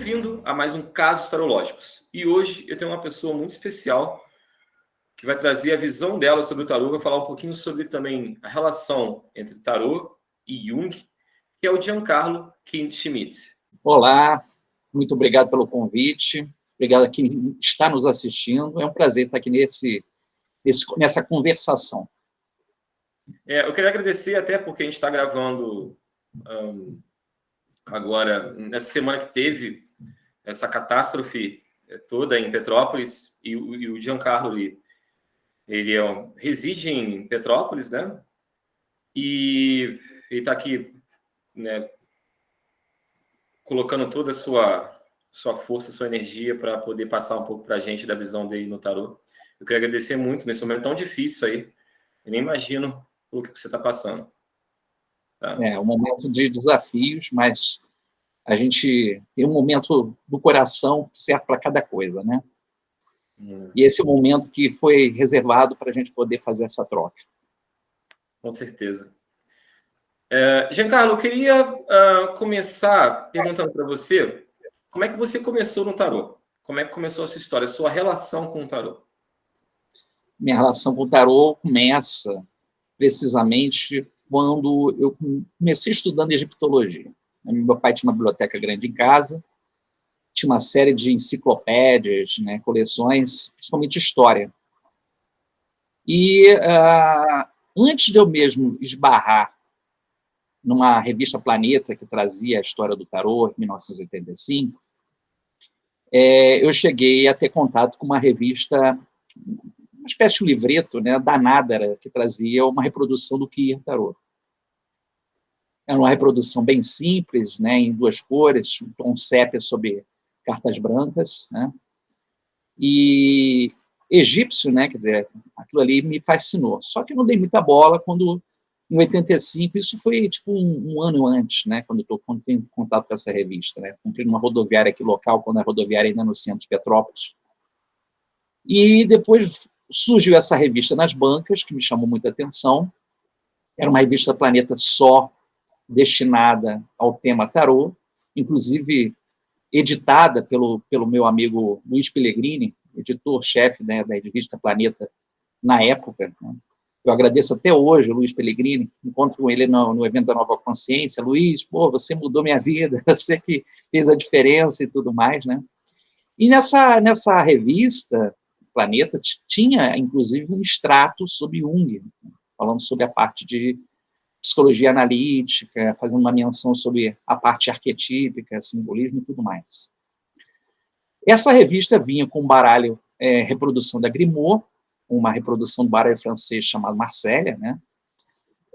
Bem-vindo a mais um Casos Tarológicos. E hoje eu tenho uma pessoa muito especial que vai trazer a visão dela sobre o tarô, vai falar um pouquinho sobre também a relação entre tarô e Jung, que é o Giancarlo Klint-Schmidt. Olá, muito obrigado pelo convite, obrigado a quem está nos assistindo, é um prazer estar aqui nessa conversação. Eu queria agradecer até porque a gente está gravando agora, nessa semana que teve essa catástrofe toda em Petrópolis, e o Giancarlo ele reside em Petrópolis, né? E ele está aqui, né, colocando toda a sua força, sua energia para poder passar um pouco para a gente da visão dele no tarô. Eu queria agradecer muito nesse momento tão difícil aí. Eu nem imagino o que você está passando. Tá? É um momento de desafios, mas a gente tem um momento do coração certo para cada coisa, né? E esse é o momento que foi reservado para a gente poder fazer essa troca. Com certeza. Giancarlo, eu queria começar perguntando para você como é que você começou no tarô? Como é que começou a sua história, a sua relação com o tarô? Minha relação com o tarô começa precisamente quando eu comecei estudando egiptologia. Meu pai tinha uma biblioteca grande em casa, tinha uma série de enciclopédias, né, coleções, principalmente história. E antes de eu mesmo esbarrar numa revista Planeta, que trazia a história do tarô, em 1985, eu cheguei a ter contato com uma revista, uma espécie de livreto, né, da Nádara, que trazia uma reprodução do Kyr Tarô. Era uma reprodução bem simples, né, em duas cores, um tom sépia sobre cartas brancas, né, e egípcio, né, quer dizer, aquilo ali me fascinou. Só que eu não dei muita bola quando, em 85, isso foi tipo um ano antes, né, quando eu tenho contato com essa revista, né, comprei numa rodoviária aqui local, quando a rodoviária ainda no centro de Petrópolis. E depois surgiu essa revista nas bancas, que me chamou muita atenção. Era uma revista Planeta só destinada ao tema tarô, inclusive editada pelo meu amigo Luiz Pellegrini, editor-chefe, né, da revista Planeta na época. Né? Eu agradeço até hoje o Luiz Pellegrini, encontro com ele no evento da Nova Consciência. Luiz, pô, você mudou minha vida, você que fez a diferença e tudo mais, né? E nessa revista Planeta tinha, inclusive, um extrato sobre Jung, falando sobre a parte de psicologia analítica, fazendo uma menção sobre a parte arquetípica, simbolismo e tudo mais. Essa revista vinha com um baralho, reprodução da Grimaud, uma reprodução do baralho francês chamado Marselha, né?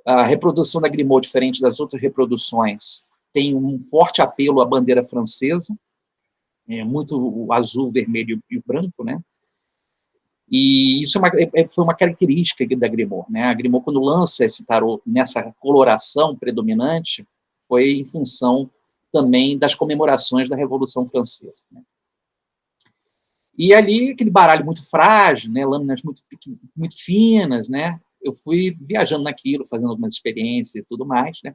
A reprodução da Grimaud, diferente das outras reproduções, tem um forte apelo à bandeira francesa, muito o azul, vermelho e o branco, né? E isso foi uma característica da Grimaud, né? A Grimaud, quando lança esse tarô nessa coloração predominante, foi em função também das comemorações da Revolução Francesa, né? E ali, aquele baralho muito frágil, né? Lâminas muito finas, né? Eu fui viajando naquilo, fazendo algumas experiências e tudo mais, né?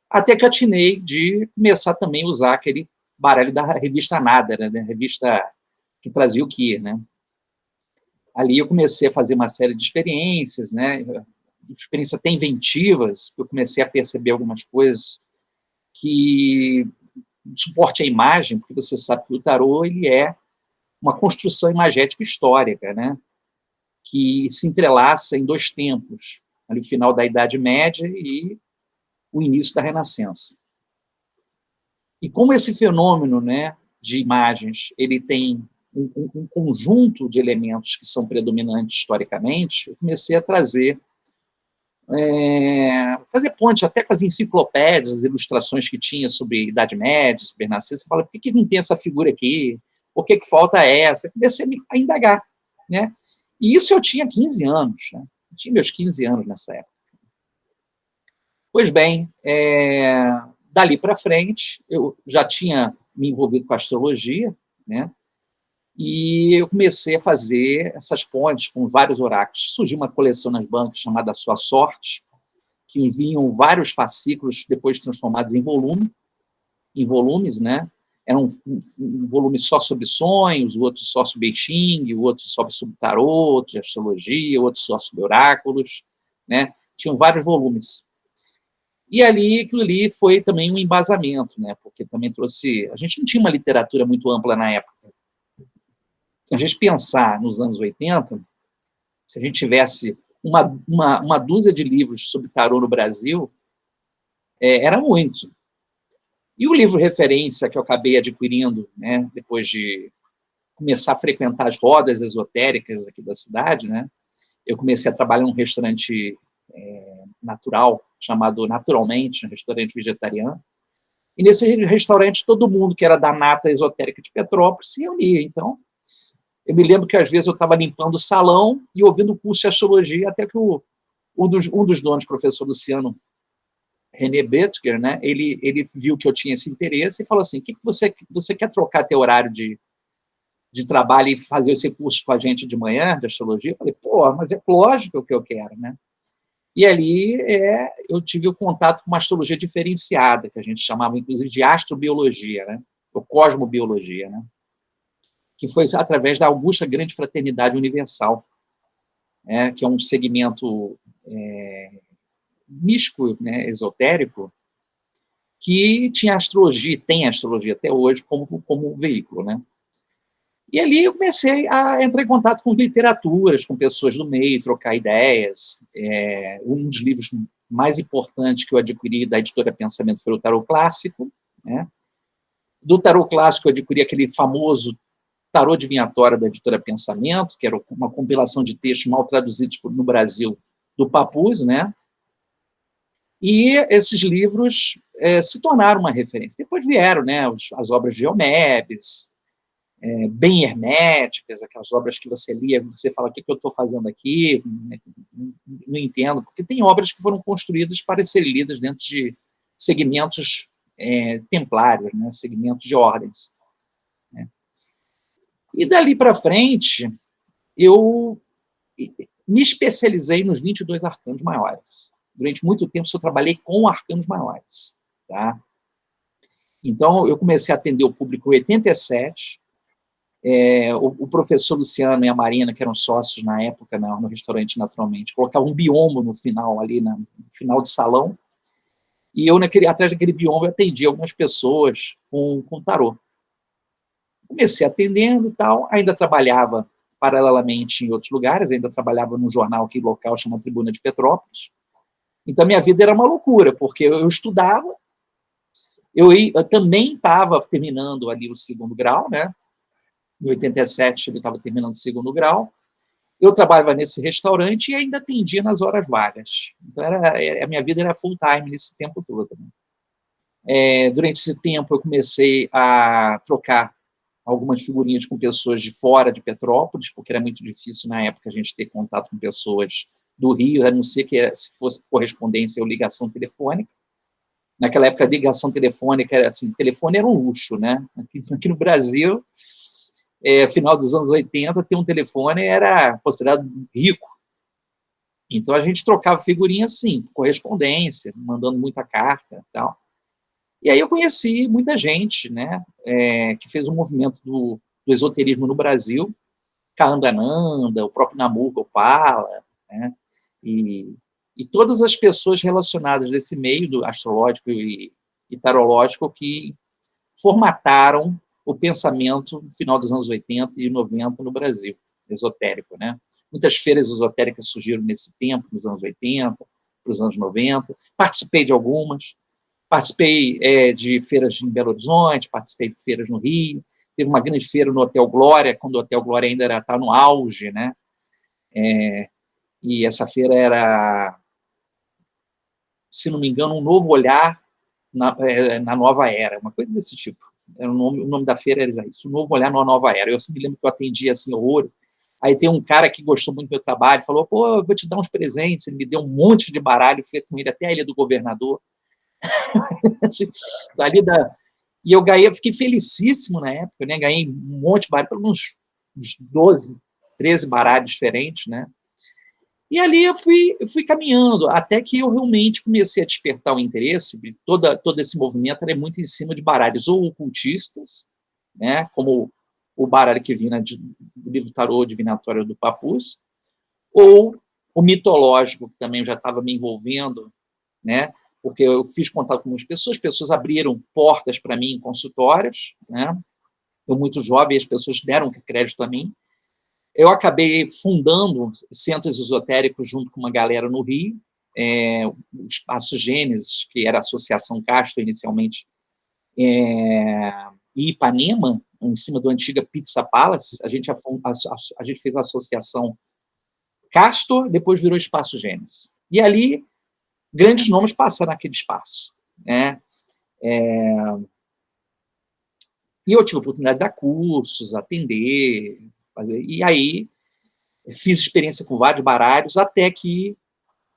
Até que atinei de começar também a usar aquele baralho da revista Nádara, né? Revista que trazia o Kyr, né? Ali eu comecei a fazer uma série de experiências, né? Experiências até inventivas. Eu comecei a perceber algumas coisas que suporte a imagem, porque você sabe que o tarô ele é uma construção imagética histórica, né? Que se entrelaça em dois tempos, ali o final da Idade Média e o início da Renascença. E como esse fenômeno, né, de imagens ele tem um conjunto de elementos que são predominantes historicamente, eu comecei a fazer ponte até com as enciclopédias, as ilustrações que tinha sobre Idade Média, sobre Renascença. Você fala, por que não tem essa figura aqui? Por que falta essa? Eu comecei a indagar, né? E isso eu tinha 15 anos, né? Eu tinha meus 15 anos nessa época. Pois bem, dali para frente, eu já tinha me envolvido com a astrologia, né? E eu comecei a fazer essas pontes com vários oráculos. Surgiu uma coleção nas bancas chamada Sua Sorte, que vinham vários fascículos depois transformados em volumes, né? era um volume só sobre sonhos, o outro só sobre I Ching, o outro só sobre tarô, outro de astrologia, o outro só sobre oráculos, né? Tinham vários volumes. E ali, aquilo ali foi também um embasamento, né? Porque também trouxe... A gente não tinha uma literatura muito ampla na época. Se a gente pensar nos anos 80, se a gente tivesse uma dúzia de livros sobre tarô no Brasil, era muito. E o livro referência que eu acabei adquirindo, né, depois de começar a frequentar as rodas esotéricas aqui da cidade, né, eu comecei a trabalhar num restaurante natural, chamado Naturalmente, um restaurante vegetariano, e nesse restaurante todo mundo que era da nata esotérica de Petrópolis se reunia. Então, eu me lembro que às vezes eu estava limpando o salão e ouvindo o curso de astrologia, até que um dos donos, o professor Luciano René Bettiger, né, ele viu que eu tinha esse interesse e falou assim, que você quer trocar teu horário de trabalho e fazer esse curso com a gente de manhã, de astrologia? Eu falei, pô, mas é lógico que eu quero, né? E ali eu tive o contato com uma astrologia diferenciada, que a gente chamava, inclusive, de astrobiologia, né? Ou cosmobiologia, né? Que foi através da Augusta Grande Fraternidade Universal, né? Que é um segmento místico, né? Esotérico, que tinha astrologia, tem astrologia até hoje como veículo, né? E ali eu comecei a entrar em contato com literaturas, com pessoas do meio, trocar ideias. Um dos livros mais importantes que eu adquiri da editora Pensamento foi o Tarô Clássico, né? Do Tarô Clássico eu adquiri aquele famoso Tarô Adivinhatório da editora Pensamento, que era uma compilação de textos mal traduzidos no Brasil do Papus, né? E esses livros se tornaram uma referência. Depois vieram, né, as obras de Diomedes, bem herméticas, aquelas obras que você lia, você fala, o que eu estou fazendo aqui? Não entendo, porque tem obras que foram construídas para serem lidas dentro de segmentos templários, né, segmentos de ordens. Né. E dali para frente, eu me especializei nos 22 arcanos maiores. Durante muito tempo, eu trabalhei com arcanos maiores. Tá? Então, eu comecei a atender o público em 87, o professor Luciano e a Marina, que eram sócios na época no restaurante Naturalmente, colocavam um biomo no final, ali no final do salão, e eu, atrás daquele biomo, eu atendia algumas pessoas com tarô. Comecei atendendo e tal, ainda trabalhava paralelamente em outros lugares, ainda trabalhava num jornal aqui local, chamado Tribuna de Petrópolis. Então, minha vida era uma loucura, porque eu estudava, eu também estava terminando ali o segundo grau, né? Em 87, eu estava terminando o segundo grau. Eu trabalhava nesse restaurante e ainda atendia nas horas vagas. Então, a minha vida era full time nesse tempo todo. Né? Durante esse tempo, eu comecei a trocar algumas figurinhas com pessoas de fora de Petrópolis, porque era muito difícil, na época, a gente ter contato com pessoas do Rio, a não ser que se fosse correspondência ou ligação telefônica. Naquela época, a ligação telefônica era assim, telefone era um luxo, né? Aqui no Brasil, final dos anos 80, ter um telefone era considerado rico. Então, a gente trocava figurinha assim, correspondência, mandando muita carta e tal. E aí eu conheci muita gente, né, que fez um movimento do esoterismo no Brasil, Kaandananda, o próprio Namur Gopala, né, e todas as pessoas relacionadas desse meio do astrológico e tarológico que formataram o pensamento no final dos anos 80 e 90 no Brasil, esotérico. Né? Muitas feiras esotéricas surgiram nesse tempo, nos anos 80, para os anos 90. Participei de algumas. Participei de feiras em Belo Horizonte, participei de feiras no Rio. Teve uma grande feira no Hotel Glória, quando o Hotel Glória ainda estava no auge, né? E essa feira era, se não me engano, um novo olhar na nova era, uma coisa desse tipo. O nome da feira era isso, um novo olhar na nova era. Eu me lembro que eu atendia assim, horrores. Aí tem um cara que gostou muito do meu trabalho, falou, pô, eu vou te dar uns presentes. Ele me deu um monte de baralho feito com ele, até a Ilha do Governador. E eu ganhei, eu fiquei felicíssimo na época, né? Ganhei um monte de baralho, pelo menos uns 12, 13 baralhos diferentes, né? E ali eu fui caminhando, até que eu realmente comecei a despertar o interesse, todo esse movimento era muito em cima de baralhos ou ocultistas, né, como o baralho que vinha do livro Tarô Divinatório do Papus, ou o mitológico, que também já estava me envolvendo, né, porque eu fiz contato com muitas pessoas abriram portas para mim em consultórios, né, eu muito jovem, as pessoas deram crédito a mim. Eu acabei fundando centros esotéricos junto com uma galera no Rio, o Espaço Gênesis, que era a Associação Castro inicialmente, em Ipanema, em cima do antiga Pizza Palace, a gente fez a associação Castor, depois virou Espaço Gênesis. E ali, grandes nomes passaram naquele espaço, né? E eu tive a oportunidade de dar cursos, atender, fazer. E aí, fiz experiência com vários baralhos, até que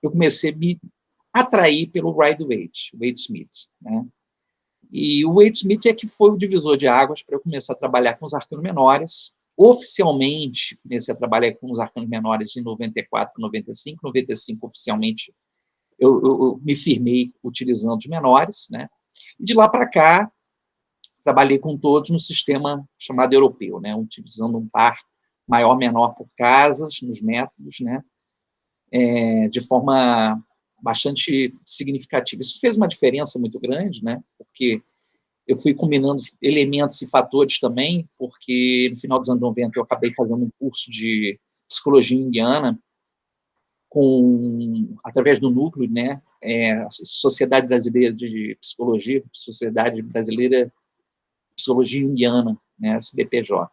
eu comecei a me atrair pelo Rider-Waite Smith, né? E o Waite Smith é que foi o divisor de águas para eu começar a trabalhar com os arcanos menores. Oficialmente, comecei a trabalhar com os arcanos menores em 94, 95. 95, oficialmente, eu me firmei utilizando os menores, né? E de lá para cá, trabalhei com todos no sistema chamado europeu, né? Utilizando um par maior, menor por casas, nos métodos, né? De forma bastante significativa. Isso fez uma diferença muito grande, né? Porque eu fui combinando elementos e fatores também, porque no final dos anos 90 eu acabei fazendo um curso de psicologia junguiana através do núcleo, né? Sociedade Brasileira de Psicologia, Sociedade Brasileira de Psicologia Junguiana, né? SBPJ.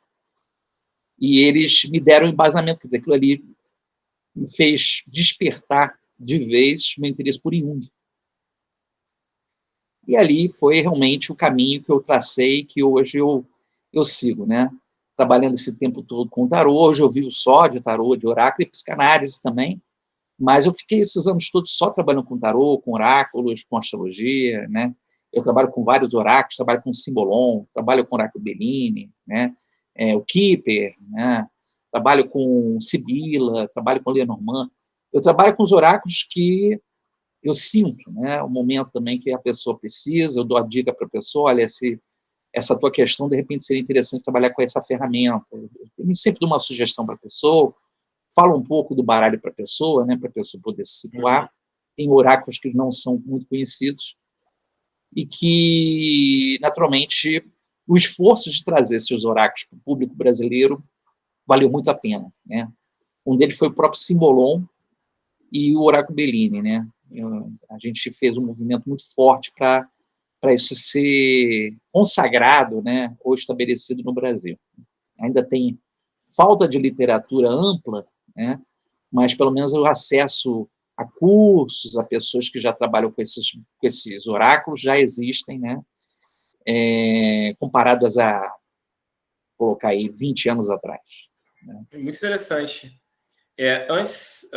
E eles me deram embasamento, quer dizer, aquilo ali me fez despertar de vez meu interesse por Jung. E ali foi realmente o caminho que eu tracei, que hoje eu sigo, né? Trabalhando esse tempo todo com tarô. Hoje eu vivo só de tarô, de oráculo e psicanálise também, mas eu fiquei esses anos todos só trabalhando com tarô, com oráculos, com astrologia, né? Eu trabalho com vários oráculos, trabalho com Simbolon, trabalho com oráculo Bellini, né? O Kipper, né? Trabalho com Sibila, trabalho com Lenormand. Eu trabalho com os oráculos que eu sinto, né, o momento também que a pessoa precisa, eu dou a dica para a pessoa, olha, essa tua questão, de repente, seria interessante trabalhar com essa ferramenta. Eu sempre dou uma sugestão para a pessoa, falo um pouco do baralho para a pessoa, né, para a pessoa poder se situar. Tem oráculos que não são muito conhecidos e que, naturalmente, o esforço de trazer esses oráculos para o público brasileiro valeu muito a pena, né? Um deles foi o próprio Simbolon e o oráculo Bellini, né? A gente fez um movimento muito forte para isso ser consagrado, né, ou estabelecido no Brasil. Ainda tem falta de literatura ampla, né, mas pelo menos o acesso a cursos, a pessoas que já trabalham com esses oráculos já existem, né, comparados a, colocar aí, 20 anos atrás. Né? Muito interessante. Antes,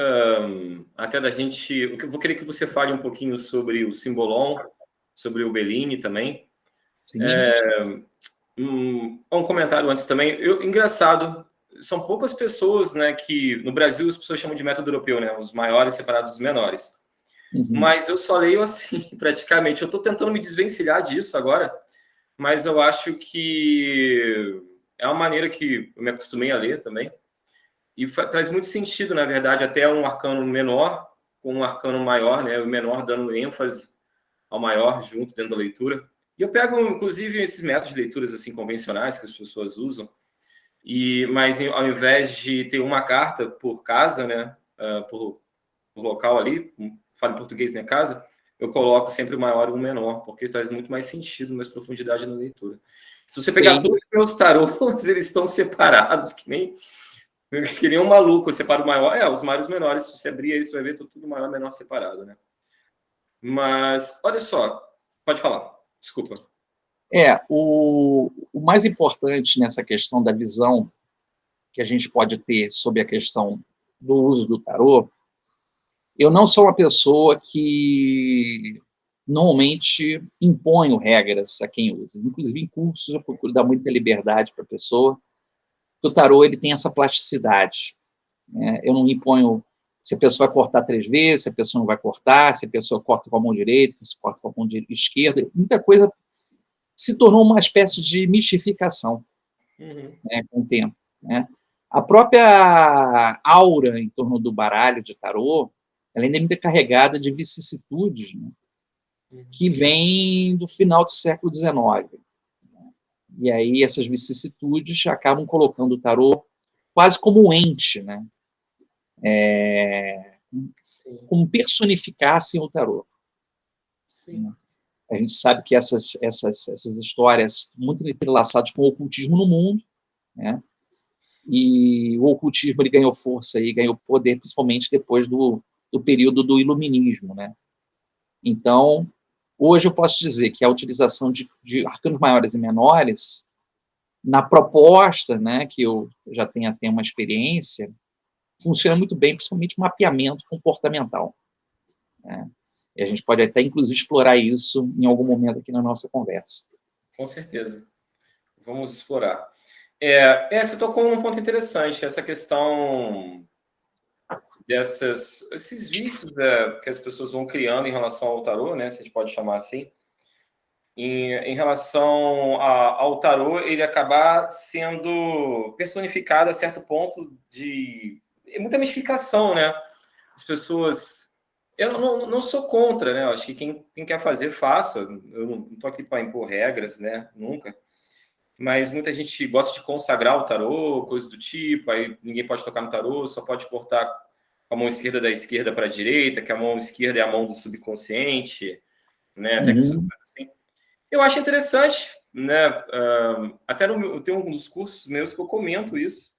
até da gente... Eu vou querer que você fale um pouquinho sobre o Simbolon, sobre o Bellini também. Sim. Um comentário antes também. Engraçado, são poucas pessoas, né, que... No Brasil, as pessoas chamam de método europeu, né? Os maiores separados dos menores. Uhum. Mas eu só leio assim, praticamente. Eu estou tentando me desvencilhar disso agora, mas eu acho que é uma maneira que eu me acostumei a ler também. E traz muito sentido, na verdade, até um arcano menor com um arcano maior, né? O menor dando ênfase ao maior junto dentro da leitura. E eu pego, inclusive, esses métodos de leituras assim convencionais que as pessoas usam, mas ao invés de ter uma carta por casa, né? Por local ali, falo em português, né? Casa, eu coloco sempre o maior e o menor, porque traz muito mais sentido, mais profundidade na leitura. Se você pegar todos os meus tarôs, eles estão separados, que nem um maluco. Eu separo o maior, os maiores menores. Se você abrir aí, você vai ver tudo maior e menor separado, né? Mas, olha só, pode falar, desculpa. O mais importante nessa questão da visão que a gente pode ter sobre a questão do uso do tarô, eu não sou uma pessoa que normalmente imponho regras a quem usa. Inclusive, em cursos, eu procuro dar muita liberdade para a pessoa, porque o tarô ele tem essa plasticidade. Né? Eu não imponho Se a pessoa vai cortar 3 vezes, se a pessoa não vai cortar, se a pessoa corta com a mão direita, se corta com a mão esquerda, muita coisa se tornou uma espécie de mistificação, né, com o tempo, né? A própria aura em torno do baralho de tarô, ela ainda é muito carregada de vicissitudes, né, que vêm do final do século XIX. E aí essas vicissitudes acabam colocando o tarô quase como um ente, né? Como personificassem o tarô. Sim. A gente sabe que essas histórias muito entrelaçadas com o ocultismo no mundo, né? E o ocultismo ele ganhou força e ganhou poder principalmente depois do período do iluminismo, né? Então, hoje eu posso dizer que a utilização de arcanos maiores e menores, na proposta, né, que eu já tenho uma experiência, funciona muito bem, principalmente o mapeamento comportamental, né? E a gente pode até, inclusive, explorar isso em algum momento aqui na nossa conversa. Com certeza. Vamos explorar. Você tocou num ponto interessante, essa questão esses vícios que as pessoas vão criando em relação ao tarô, né, se a gente pode chamar assim, em relação ao tarô, ele acabar sendo personificado a certo ponto de muita mistificação, né? As pessoas... Eu não sou contra, né? Eu acho que quem quer fazer, faça. Eu não estou aqui para impor regras, né? Nunca. Mas muita gente gosta de consagrar o tarô, coisas do tipo, aí ninguém pode tocar no tarô, só pode cortar com a mão esquerda da esquerda para a direita, que a mão esquerda é a mão do subconsciente, né? Até que essas coisas assim. Eu acho interessante, né? Até eu tenho um dos cursos meus que eu comento isso.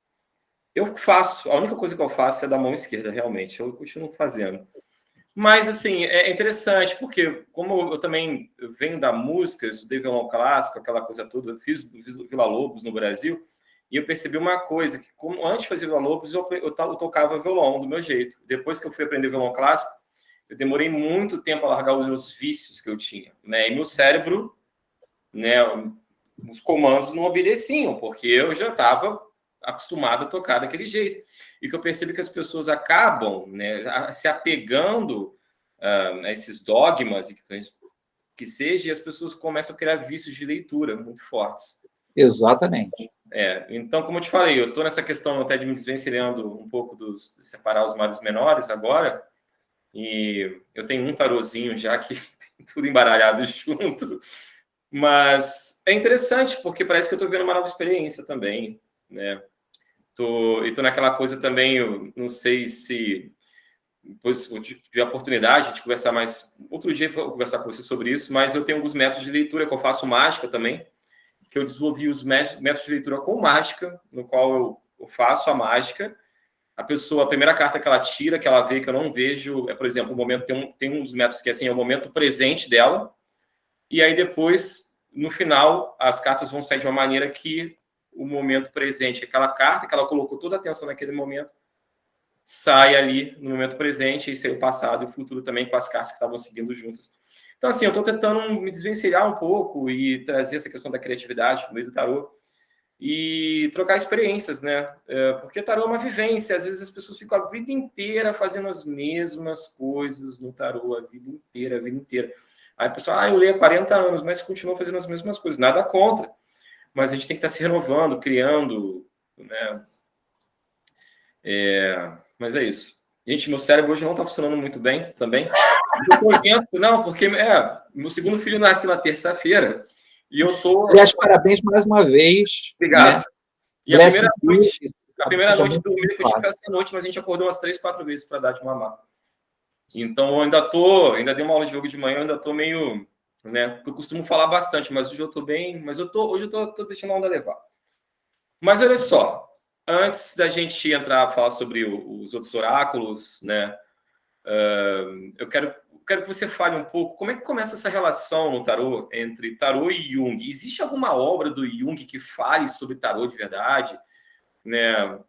Eu faço, a única coisa que eu faço é da mão esquerda, realmente. Eu continuo fazendo. Mas, assim, é interessante, porque como eu também venho da música, eu estudei violão clássico, aquela coisa toda, eu fiz Villa-Lobos no Brasil, e eu percebi uma coisa, que como antes de fazer Villa-Lobos, eu tocava violão do meu jeito. Depois que eu fui aprender violão clássico, eu demorei muito tempo a largar os meus vícios que eu tinha, né? E meu cérebro, né, os comandos não obedeciam, porque eu já estava acostumado a tocar daquele jeito. E que eu percebo que as pessoas acabam, né, se apegando a esses dogmas, que seja, e as pessoas começam a criar vícios de leitura muito fortes. Exatamente. Então, como eu te falei, eu estou nessa questão até de me desvencilhando um pouco de separar os males menores agora, e eu tenho um tarozinho já que tem tudo embaralhado junto, mas é interessante, porque parece que eu estou vendo uma nova experiência também, né? E tô naquela coisa também, eu não sei se depois eu tiver a oportunidade de conversar mais. Outro dia eu vou conversar com você sobre isso, mas eu tenho alguns métodos de leitura que eu faço mágica também, que eu desenvolvi os métodos de leitura com mágica, no qual eu faço a mágica. A pessoa, a primeira carta que ela tira, que ela vê que eu não vejo, por exemplo, o momento, tem um dos métodos que assim, é o momento presente dela, e aí depois, no final, as cartas vão sair de uma maneira que o momento presente, aquela carta que ela colocou toda a atenção naquele momento, sai ali no momento presente, e sai o passado e o futuro também com as cartas que estavam seguindo juntas. Então, assim, eu estou tentando me desvencilhar um pouco e trazer essa questão da criatividade no meio do tarô e trocar experiências, né? Porque tarô é uma vivência, às vezes as pessoas ficam a vida inteira fazendo as mesmas coisas no tarô, a vida inteira. Aí a pessoa, eu leio há 40 anos, mas continua fazendo as mesmas coisas. Nada contra, mas a gente tem que estar se renovando, criando, né? Mas é isso. Gente, meu cérebro hoje não está funcionando muito bem também. Não, porque meu segundo filho nasceu na terça-feira e eu tô... Aliás, parabéns mais uma vez. Obrigado. Né? E a primeira noite de dormir que eu tive essa noite, mas a gente acordou umas 3, 4 vezes para dar de mamar. Então, eu ainda dei uma aula de jogo de manhã, eu ainda tô meio, né? Eu costumo falar bastante, mas hoje eu tô bem, mas hoje eu tô deixando a onda levar. Mas olha só, antes da gente entrar a falar sobre os outros oráculos, né? Eu quero que você fale um pouco como é que começa essa relação no tarô entre tarô e Jung. Existe alguma obra do Jung que fale sobre tarô de verdade, né?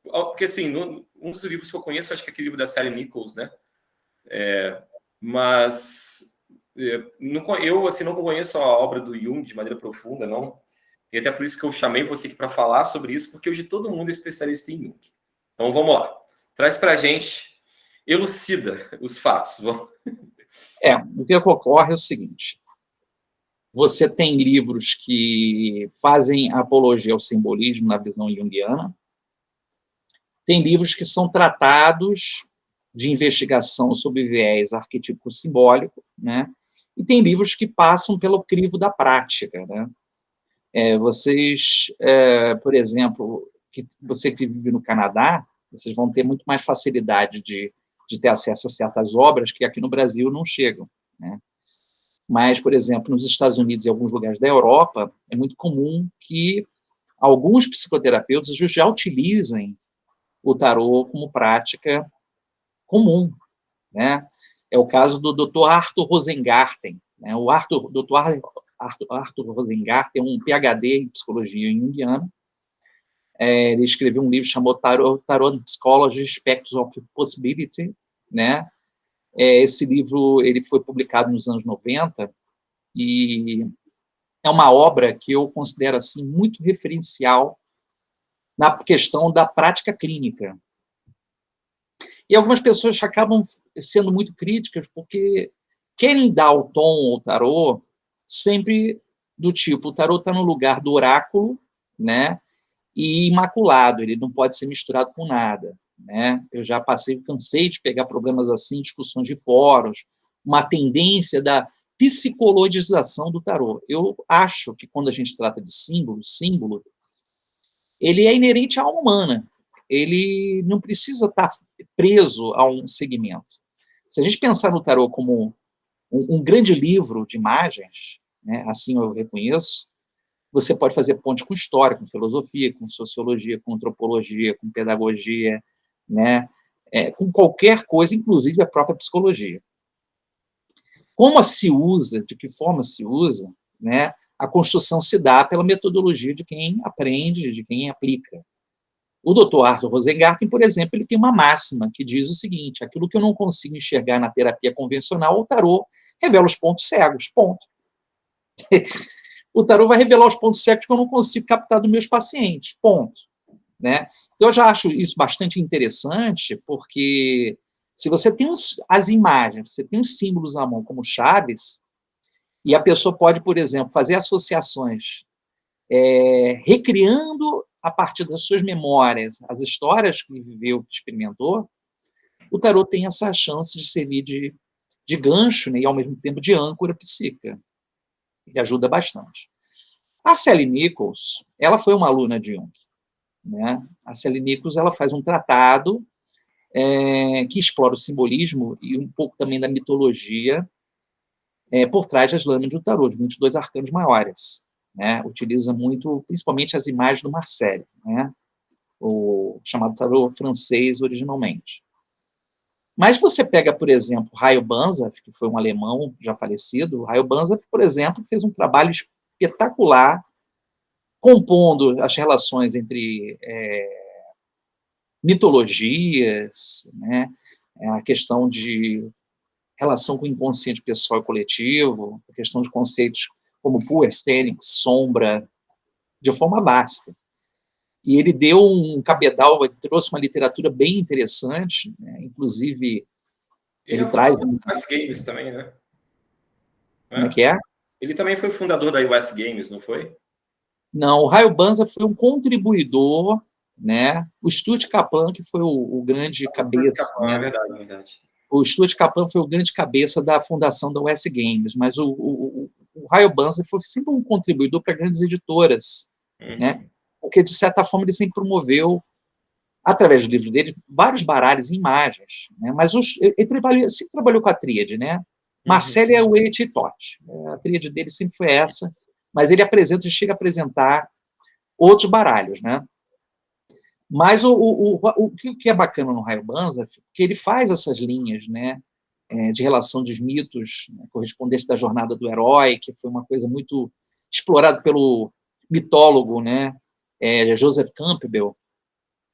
Porque assim, um dos livros que eu conheço, acho que é aquele livro da Sally Nichols, né? Mas eu assim não conheço a obra do Jung de maneira profunda, não. E até por isso que eu chamei você aqui para falar sobre isso, porque hoje todo mundo é especialista em Jung. Então vamos lá. Traz para a gente, elucida os fatos. O que ocorre é o seguinte: você tem livros que fazem apologia ao simbolismo na visão junguiana, tem livros que são tratados de investigação sob viés arquetípico simbólico, né? E tem livros que passam pelo crivo da prática, né? Por exemplo, você que vive no Canadá, vocês vão ter muito mais facilidade de ter acesso a certas obras que aqui no Brasil não chegam, né? Mas, por exemplo, nos Estados Unidos e alguns lugares da Europa, é muito comum que alguns psicoterapeutas já utilizem o tarô como prática comum, né? É o caso do Dr. Arthur Rosengarten, né? O Dr. Arthur Rosengarten é um PhD em psicologia junguiana. Ele escreveu um livro chamado Tarot Psychology: Specters of Possibility, né? Esse livro ele foi publicado nos anos 90 e é uma obra que eu considero assim muito referencial na questão da prática clínica. E algumas pessoas acabam sendo muito críticas porque querem dar o tom ao tarô sempre do tipo: o tarô está no lugar do oráculo, né? E imaculado, ele não pode ser misturado com nada, né? Eu já cansei de pegar problemas assim, discussões de fóruns, uma tendência da psicologização do tarô. Eu acho que quando a gente trata de símbolo, ele é inerente à alma humana. Ele não precisa estar preso a um segmento. Se a gente pensar no tarô como um grande livro de imagens, né, assim eu reconheço, você pode fazer ponte com história, com filosofia, com sociologia, com antropologia, com pedagogia, né, com qualquer coisa, inclusive a própria psicologia. Como se usa, de que forma se usa, né, a construção se dá pela metodologia de quem aprende, de quem aplica. O Dr. Arthur Rosengarten, por exemplo, ele tem uma máxima que diz o seguinte: aquilo que eu não consigo enxergar na terapia convencional, o tarô revela os pontos cegos, ponto. O tarô vai revelar os pontos cegos que eu não consigo captar dos meus pacientes, ponto. Né? Então, eu já acho isso bastante interessante, porque se você tem as imagens, você tem os símbolos à mão, como chaves, e a pessoa pode, por exemplo, fazer associações, recriando a partir das suas memórias as histórias que viveu, que experimentou, o tarô tem essa chance de servir de gancho, né, e, ao mesmo tempo, de âncora psíquica. Ele ajuda bastante. A Sally Nichols, ela foi uma aluna de Jung, né? A Sally Nichols, ela faz um tratado que explora o simbolismo e um pouco também da mitologia por trás das lâminas do tarô, os 22 arcanos maiores, né? Utiliza muito, principalmente, as imagens do Marcel, né? O chamado tarô francês originalmente. Mas você pega, por exemplo, Rayo Banzhaf, que foi um alemão já falecido. Rayo Banzhaf, por exemplo, fez um trabalho espetacular compondo as relações entre mitologias, né, a questão de relação com o inconsciente pessoal e coletivo, a questão de conceitos como Puer, Fênix, sombra, de forma básica. E ele deu um cabedal, trouxe uma literatura bem interessante, né, inclusive ele traz... US Games também, né? Como é que é? Ele também foi o fundador da US Games, não foi? Não, o Rayo Banzhaf foi um contribuidor, né? O Stuart Kaplan, que foi o grande cabeça... Kaplan, né? É verdade. O Stuart Kaplan foi o grande cabeça da fundação da US Games, mas o Rayo Banzhaf foi sempre um contribuidor para grandes editoras, né? Porque, de certa forma, ele sempre promoveu, através do livro dele, vários baralhos e imagens, né? Mas ele sempre trabalhou com a tríade, né? Marcel é o Eit e Totti. A tríade dele sempre foi essa, mas ele chega a apresentar outros baralhos, né? Mas o que é bacana no Rayo Banzhaf é que ele faz essas linhas, né, de relação dos mitos, né, correspondência da jornada do herói, que foi uma coisa muito explorada pelo mitólogo, né, Joseph Campbell.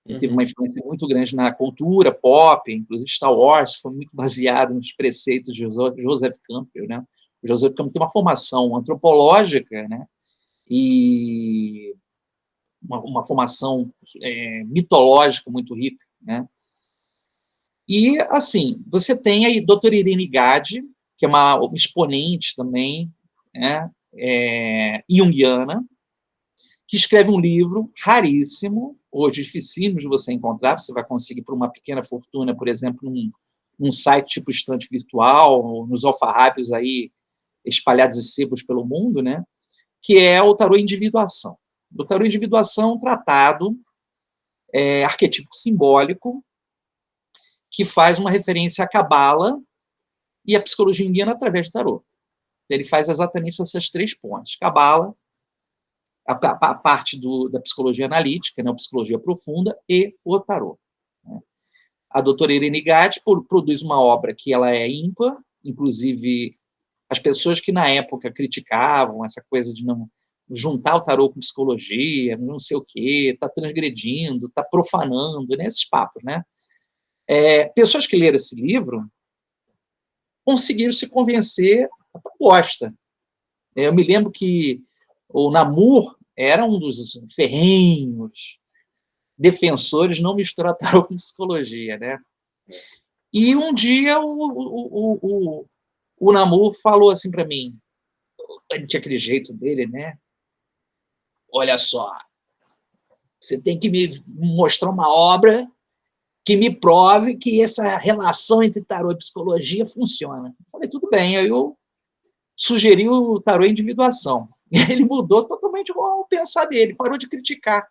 Ele teve uma influência muito grande na cultura pop, inclusive Star Wars foi muito baseado nos preceitos de Joseph Campbell, né? O Joseph Campbell tem uma formação antropológica, né, e uma formação mitológica muito rica, né? E, assim, você tem aí a doutora Irene Gade, que é uma exponente também, né, junguiana, que escreve um livro raríssimo, hoje dificílimo de você encontrar, você vai conseguir por uma pequena fortuna, por exemplo, num site tipo estante virtual, nos alfarrábios aí espalhados e sebos pelo mundo, né, que é o tarô individuação. O tarô individuação é um tratado arquetípico simbólico que faz uma referência à cabala e à psicologia indiana através do tarô. Ele faz exatamente essas 3 pontes. Cabala, a parte da psicologia analítica, né, a psicologia profunda, e o tarô. Né. A doutora Irene Gade produz uma obra que ela é ímpar, inclusive as pessoas que na época criticavam essa coisa de não juntar o tarô com psicologia, não sei o quê, está transgredindo, está profanando, né, esses papos, né? Pessoas que leram esse livro conseguiram se convencer da proposta. Eu me lembro que o Namur era um dos ferrenhos defensores de não misturar tarô com psicologia, né? E um dia o Namur falou assim para mim, ele tinha aquele jeito dele, né? Olha só, você tem que me mostrar uma obra que me prove que essa relação entre tarô e psicologia funciona. Eu falei, tudo bem, aí eu sugeri o tarô individuação. E ele mudou totalmente o pensar dele, parou de criticar.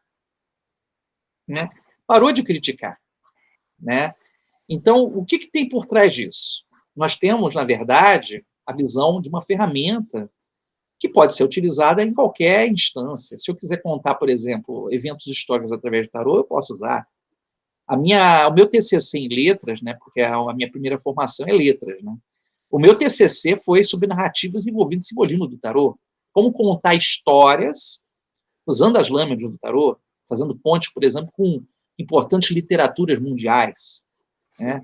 Né? Parou de criticar. Né? Então, o que tem por trás disso? Nós temos, na verdade, a visão de uma ferramenta que pode ser utilizada em qualquer instância. Se eu quiser contar, por exemplo, eventos históricos através do tarô, eu posso usar. O meu TCC em letras, né, porque a minha primeira formação é letras, né, o meu TCC foi sobre narrativas envolvendo simbolismo do tarô. Como contar histórias usando as lâminas do tarô, fazendo pontes, por exemplo, com importantes literaturas mundiais. Né?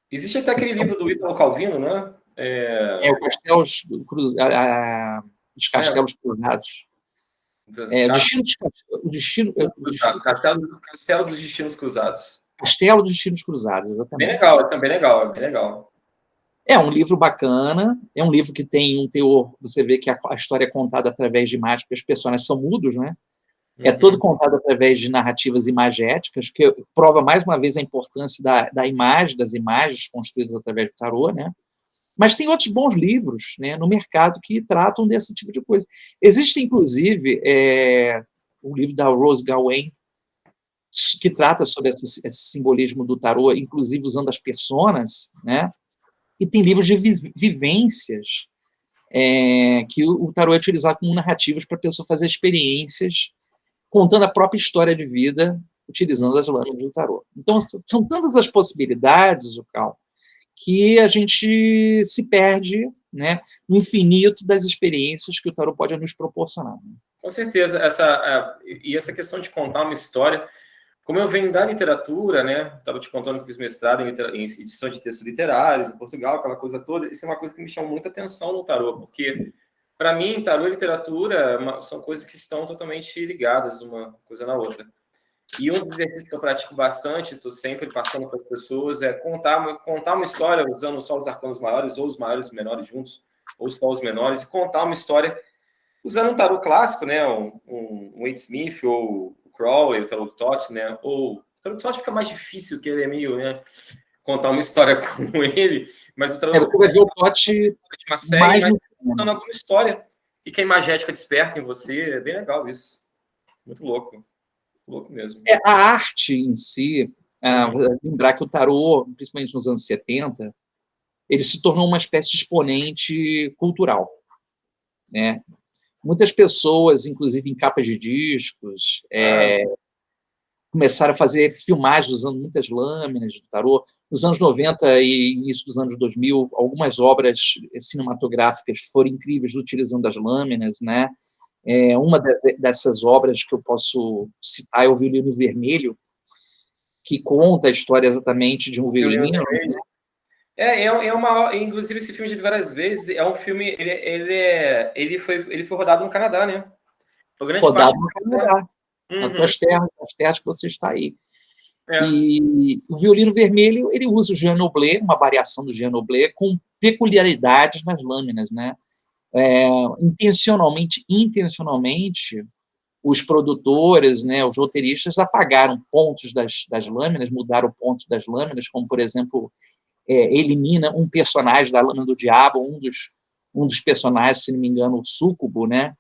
Existe até aquele livro do Ítalo Calvino, né? O Castelos, os Castelos Cruzados. Castelo dos Destinos Cruzados. Castelo dos Destinos Cruzados, exatamente. Bem legal, isso é bem legal, é bem legal. É um livro bacana, é um livro que tem um teor, você vê que a história é contada através de imagens, porque os personagens são mudos, né? É todo contado através de narrativas imagéticas, que prova mais uma vez a importância da imagem, das imagens construídas através do tarô, né? Mas tem outros bons livros, né, no mercado que tratam desse tipo de coisa. Existe, inclusive, um livro da Rose Gawain, que trata sobre esse simbolismo do tarô, inclusive usando as personas, né? E tem livros de vivências que o tarô é utilizado como narrativas para a pessoa fazer experiências, contando a própria história de vida, utilizando as lâminas do tarô. Então, são tantas as possibilidades, Cal, que a gente se perde, né, no infinito das experiências que o tarô pode nos proporcionar. Com certeza. Essa questão de contar uma história, como eu venho da literatura, né, estava te contando que fiz mestrado em edição de textos literários em Portugal, aquela coisa toda, isso é uma coisa que me chamou muita atenção no tarô, porque, para mim, tarô e literatura são coisas que estão totalmente ligadas uma coisa na outra. E um dos exercícios que eu pratico bastante, estou sempre passando para as pessoas, é contar uma história usando só os arcanos maiores, ou os maiores e menores juntos, ou só os menores, e contar uma história usando um tarô clássico, né, um Wade Smith, ou o Crowley, o tarô Tot, né, ou o tarô Tot fica mais difícil, que ele é meio, né, contar uma história com ele, mas o tarô você vai ver o Tot de uma série, mas contando alguma história, e que a imagética desperta em você, é bem legal isso, muito louco. Louco mesmo. A arte em si, lembrar que o tarô, principalmente nos anos 70, ele se tornou uma espécie de exponente cultural. Né? Muitas pessoas, inclusive em capas de discos, começaram a fazer filmagens usando muitas lâminas do tarô. Nos anos 90 e início dos anos 2000, algumas obras cinematográficas foram incríveis utilizando as lâminas, né? Uma dessas obras que eu posso citar é o Violino Vermelho, que conta a história exatamente de um violino. Inclusive, esse filme já vi várias vezes. É um filme. Ele foi rodado no Canadá, né? Rodado no Canadá. As terras que você está aí. E o violino vermelho, ele usa o Jean Noblet, uma variação do Jean Noblet, com peculiaridades nas lâminas, né? Intencionalmente, os produtores, né, os roteiristas apagaram pontos das lâminas, mudaram pontos das lâminas, como, por exemplo, elimina um personagem da Lâmina do Diabo, um dos personagens, se não me engano, o Súcubo, né?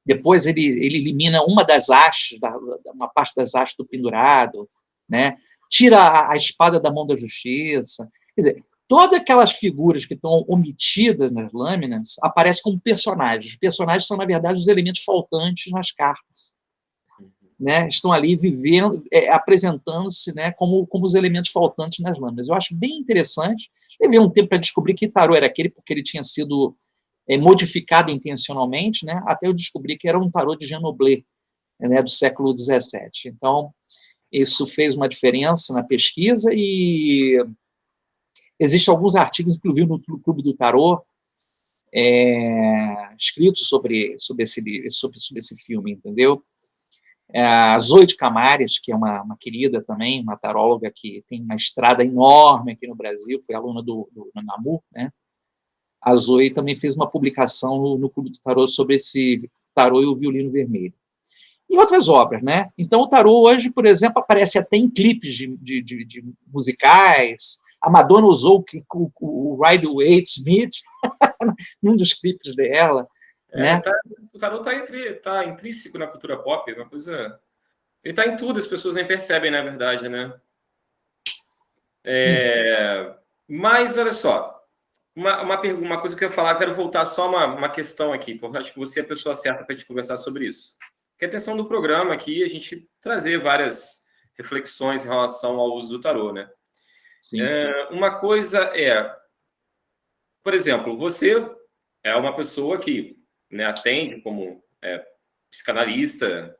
Depois ele elimina uma das hastes, uma parte das hastes do pendurado, né? Tira a espada da mão da justiça. Quer dizer, todas aquelas figuras que estão omitidas nas lâminas aparecem como personagens. Os personagens são, na verdade, os elementos faltantes nas cartas. Né? Estão ali vivendo, apresentando-se, né, como os elementos faltantes nas lâminas. Eu acho bem interessante. Levei um tempo para descobrir que tarô era aquele, porque ele tinha sido modificado intencionalmente, né, até eu descobri que era um tarô de Jean Noblet, né, do século XVII. Então, isso fez uma diferença na pesquisa e existem alguns artigos, inclusive no Clube do Tarô, escritos sobre esse filme, entendeu? A Zoe de Camares, que é uma querida também, uma taróloga que tem uma estrada enorme aqui no Brasil, foi aluna do NAMU, né? A Zoe também fez uma publicação no Clube do Tarô sobre esse tarô e o violino vermelho. E outras obras, né? Então, o tarô hoje, por exemplo, aparece até em clipes de musicais. A Madonna usou o Ride Wade Smith num dos clipes dela. Né? O tarô tá intrínseco na cultura pop, uma coisa... Ele está em tudo, as pessoas nem percebem, na verdade, né? Mas, olha só, uma coisa que eu ia falar, quero voltar só uma questão aqui, porque acho que você é a pessoa certa para a gente conversar sobre isso. Que a intenção do programa aqui é a gente trazer várias reflexões em relação ao uso do tarô, né? Sim. Uma coisa por exemplo, você é uma pessoa que, né, atende como psicanalista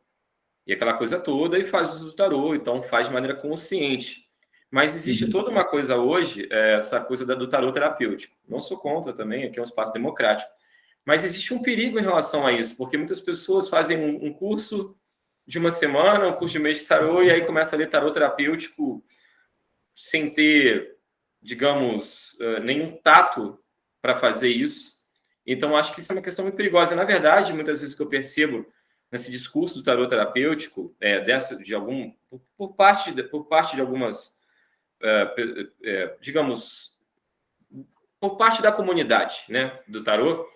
e aquela coisa toda e faz uso do tarô, então faz de maneira consciente. Mas existe toda uma coisa hoje, essa coisa do tarô terapêutico. Não sou contra também, aqui é um espaço democrático. Mas existe um perigo em relação a isso, porque muitas pessoas fazem um curso de uma semana, um curso de mês de tarô, e aí começa a ler tarô terapêutico sem ter, digamos, nenhum tato para fazer isso. Então, acho que isso é uma questão muito perigosa. Na verdade, muitas vezes o que eu percebo nesse discurso do tarô terapêutico, por parte de algumas, digamos, por parte da comunidade, né, do tarô,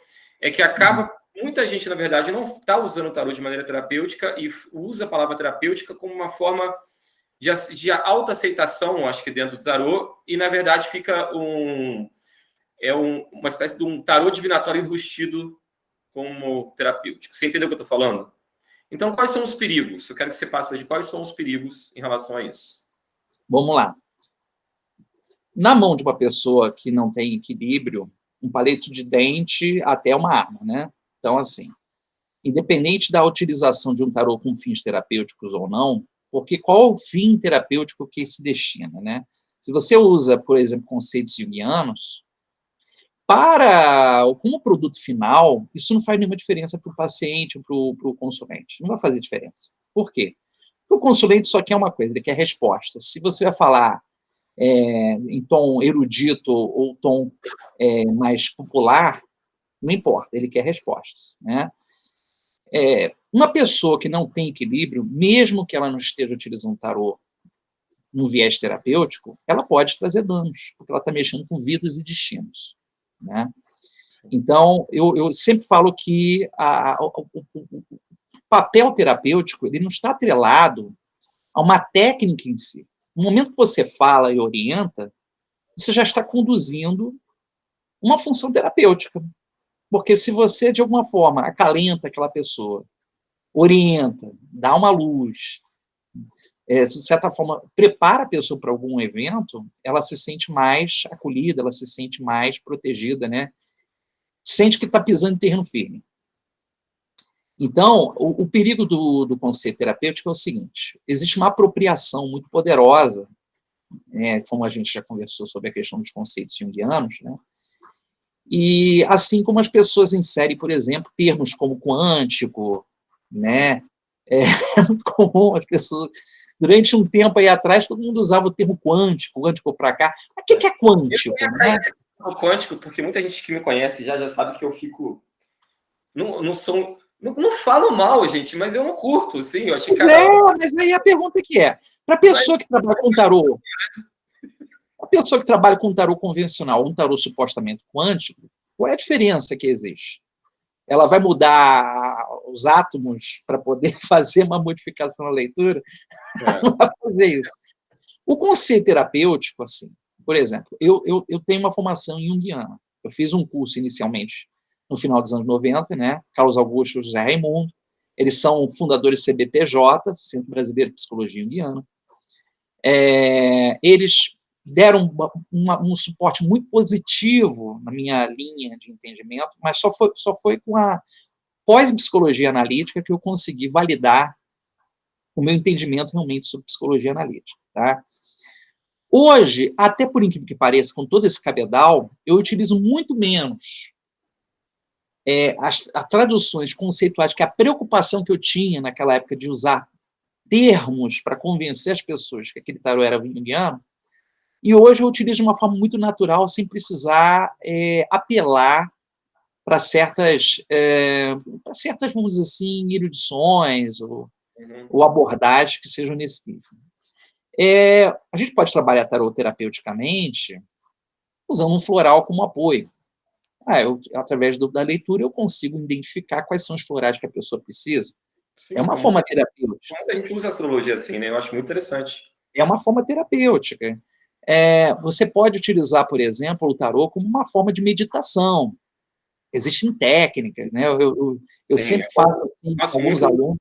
é que acaba, muita gente, na verdade, não está usando o tarô de maneira terapêutica e usa a palavra terapêutica como uma forma de autoaceitação, acho que dentro do tarô, e, na verdade, fica uma espécie de um tarô divinatório enrustido como terapêutico. Você entendeu o que eu estou falando? Então, quais são os perigos? Eu quero que você passe para a gente quais são os perigos em relação a isso. Vamos lá. Na mão de uma pessoa que não tem equilíbrio, um palito de dente até é uma arma, né? Então, assim, independente da utilização de um tarô com fins terapêuticos ou não, porque qual o fim terapêutico que se destina, né? Se você usa, por exemplo, conceitos junguianos, como produto final, isso não faz nenhuma diferença para o paciente ou para o consulente. Não vai fazer diferença. Por quê? Porque o consulente só quer uma coisa, ele quer resposta. Se você vai falar em tom erudito ou tom mais popular, não importa, ele quer respostas, né? Uma pessoa que não tem equilíbrio, mesmo que ela não esteja utilizando tarô no viés terapêutico, ela pode trazer danos, porque ela está mexendo com vidas e destinos, né? Então, eu sempre falo que o papel terapêutico ele não está atrelado a uma técnica em si. No momento que você fala e orienta, você já está conduzindo uma função terapêutica. Porque se você, de alguma forma, acalenta aquela pessoa, orienta, dá uma luz, de certa forma, prepara a pessoa para algum evento, ela se sente mais acolhida, ela se sente mais protegida, né? Sente que está pisando em terreno firme. Então, o perigo do conceito terapêutico é o seguinte: existe uma apropriação muito poderosa, como a gente já conversou sobre a questão dos conceitos junguianos, né? E assim como as pessoas inserem, por exemplo, termos como quântico, né? É muito comum as pessoas... Durante um tempo aí atrás, todo mundo usava o termo quântico, quântico para cá. Mas o que é quântico, né? O quântico, porque muita gente que me conhece já sabe que eu fico... Não falo mal, gente, mas eu não curto, assim, eu achei cada um... Mas aí a pergunta que é, para a pessoa que trabalha com tarô, a pessoa que trabalha com tarô convencional, um tarô supostamente quântico, qual é a diferença que existe? Ela vai mudar os átomos para poder fazer uma modificação na leitura? Não vai fazer isso. O conceito terapêutico, assim, por exemplo, eu tenho uma formação junguiana. Eu fiz um curso inicialmente no final dos anos 90, né? Carlos Augusto e José Raimundo. Eles são fundadores do CBPJ, Centro Brasileiro de Psicologia Junguiana. Eles deram um suporte muito positivo na minha linha de entendimento, mas só foi com a pós-psicologia analítica que eu consegui validar o meu entendimento realmente sobre psicologia analítica. Tá? Hoje, até por incrível que pareça, com todo esse cabedal, eu utilizo muito menos as traduções conceituais, que a preocupação que eu tinha naquela época de usar termos para convencer as pessoas que aquele tarô era junguiano, e hoje eu utilizo de uma forma muito natural, sem precisar apelar para certas, vamos dizer assim, erudições ou abordagens que sejam nesse nível. A gente pode trabalhar tarô terapeuticamente usando um floral como apoio. Através da leitura, eu consigo identificar quais são os florais que a pessoa precisa. Sim, É uma forma terapêutica. A gente usa a astrologia assim, né? Eu acho muito interessante. É uma forma terapêutica. Você pode utilizar, por exemplo, o tarô como uma forma de meditação. Existem técnicas, né? Eu sempre faço assim com alguns alunos.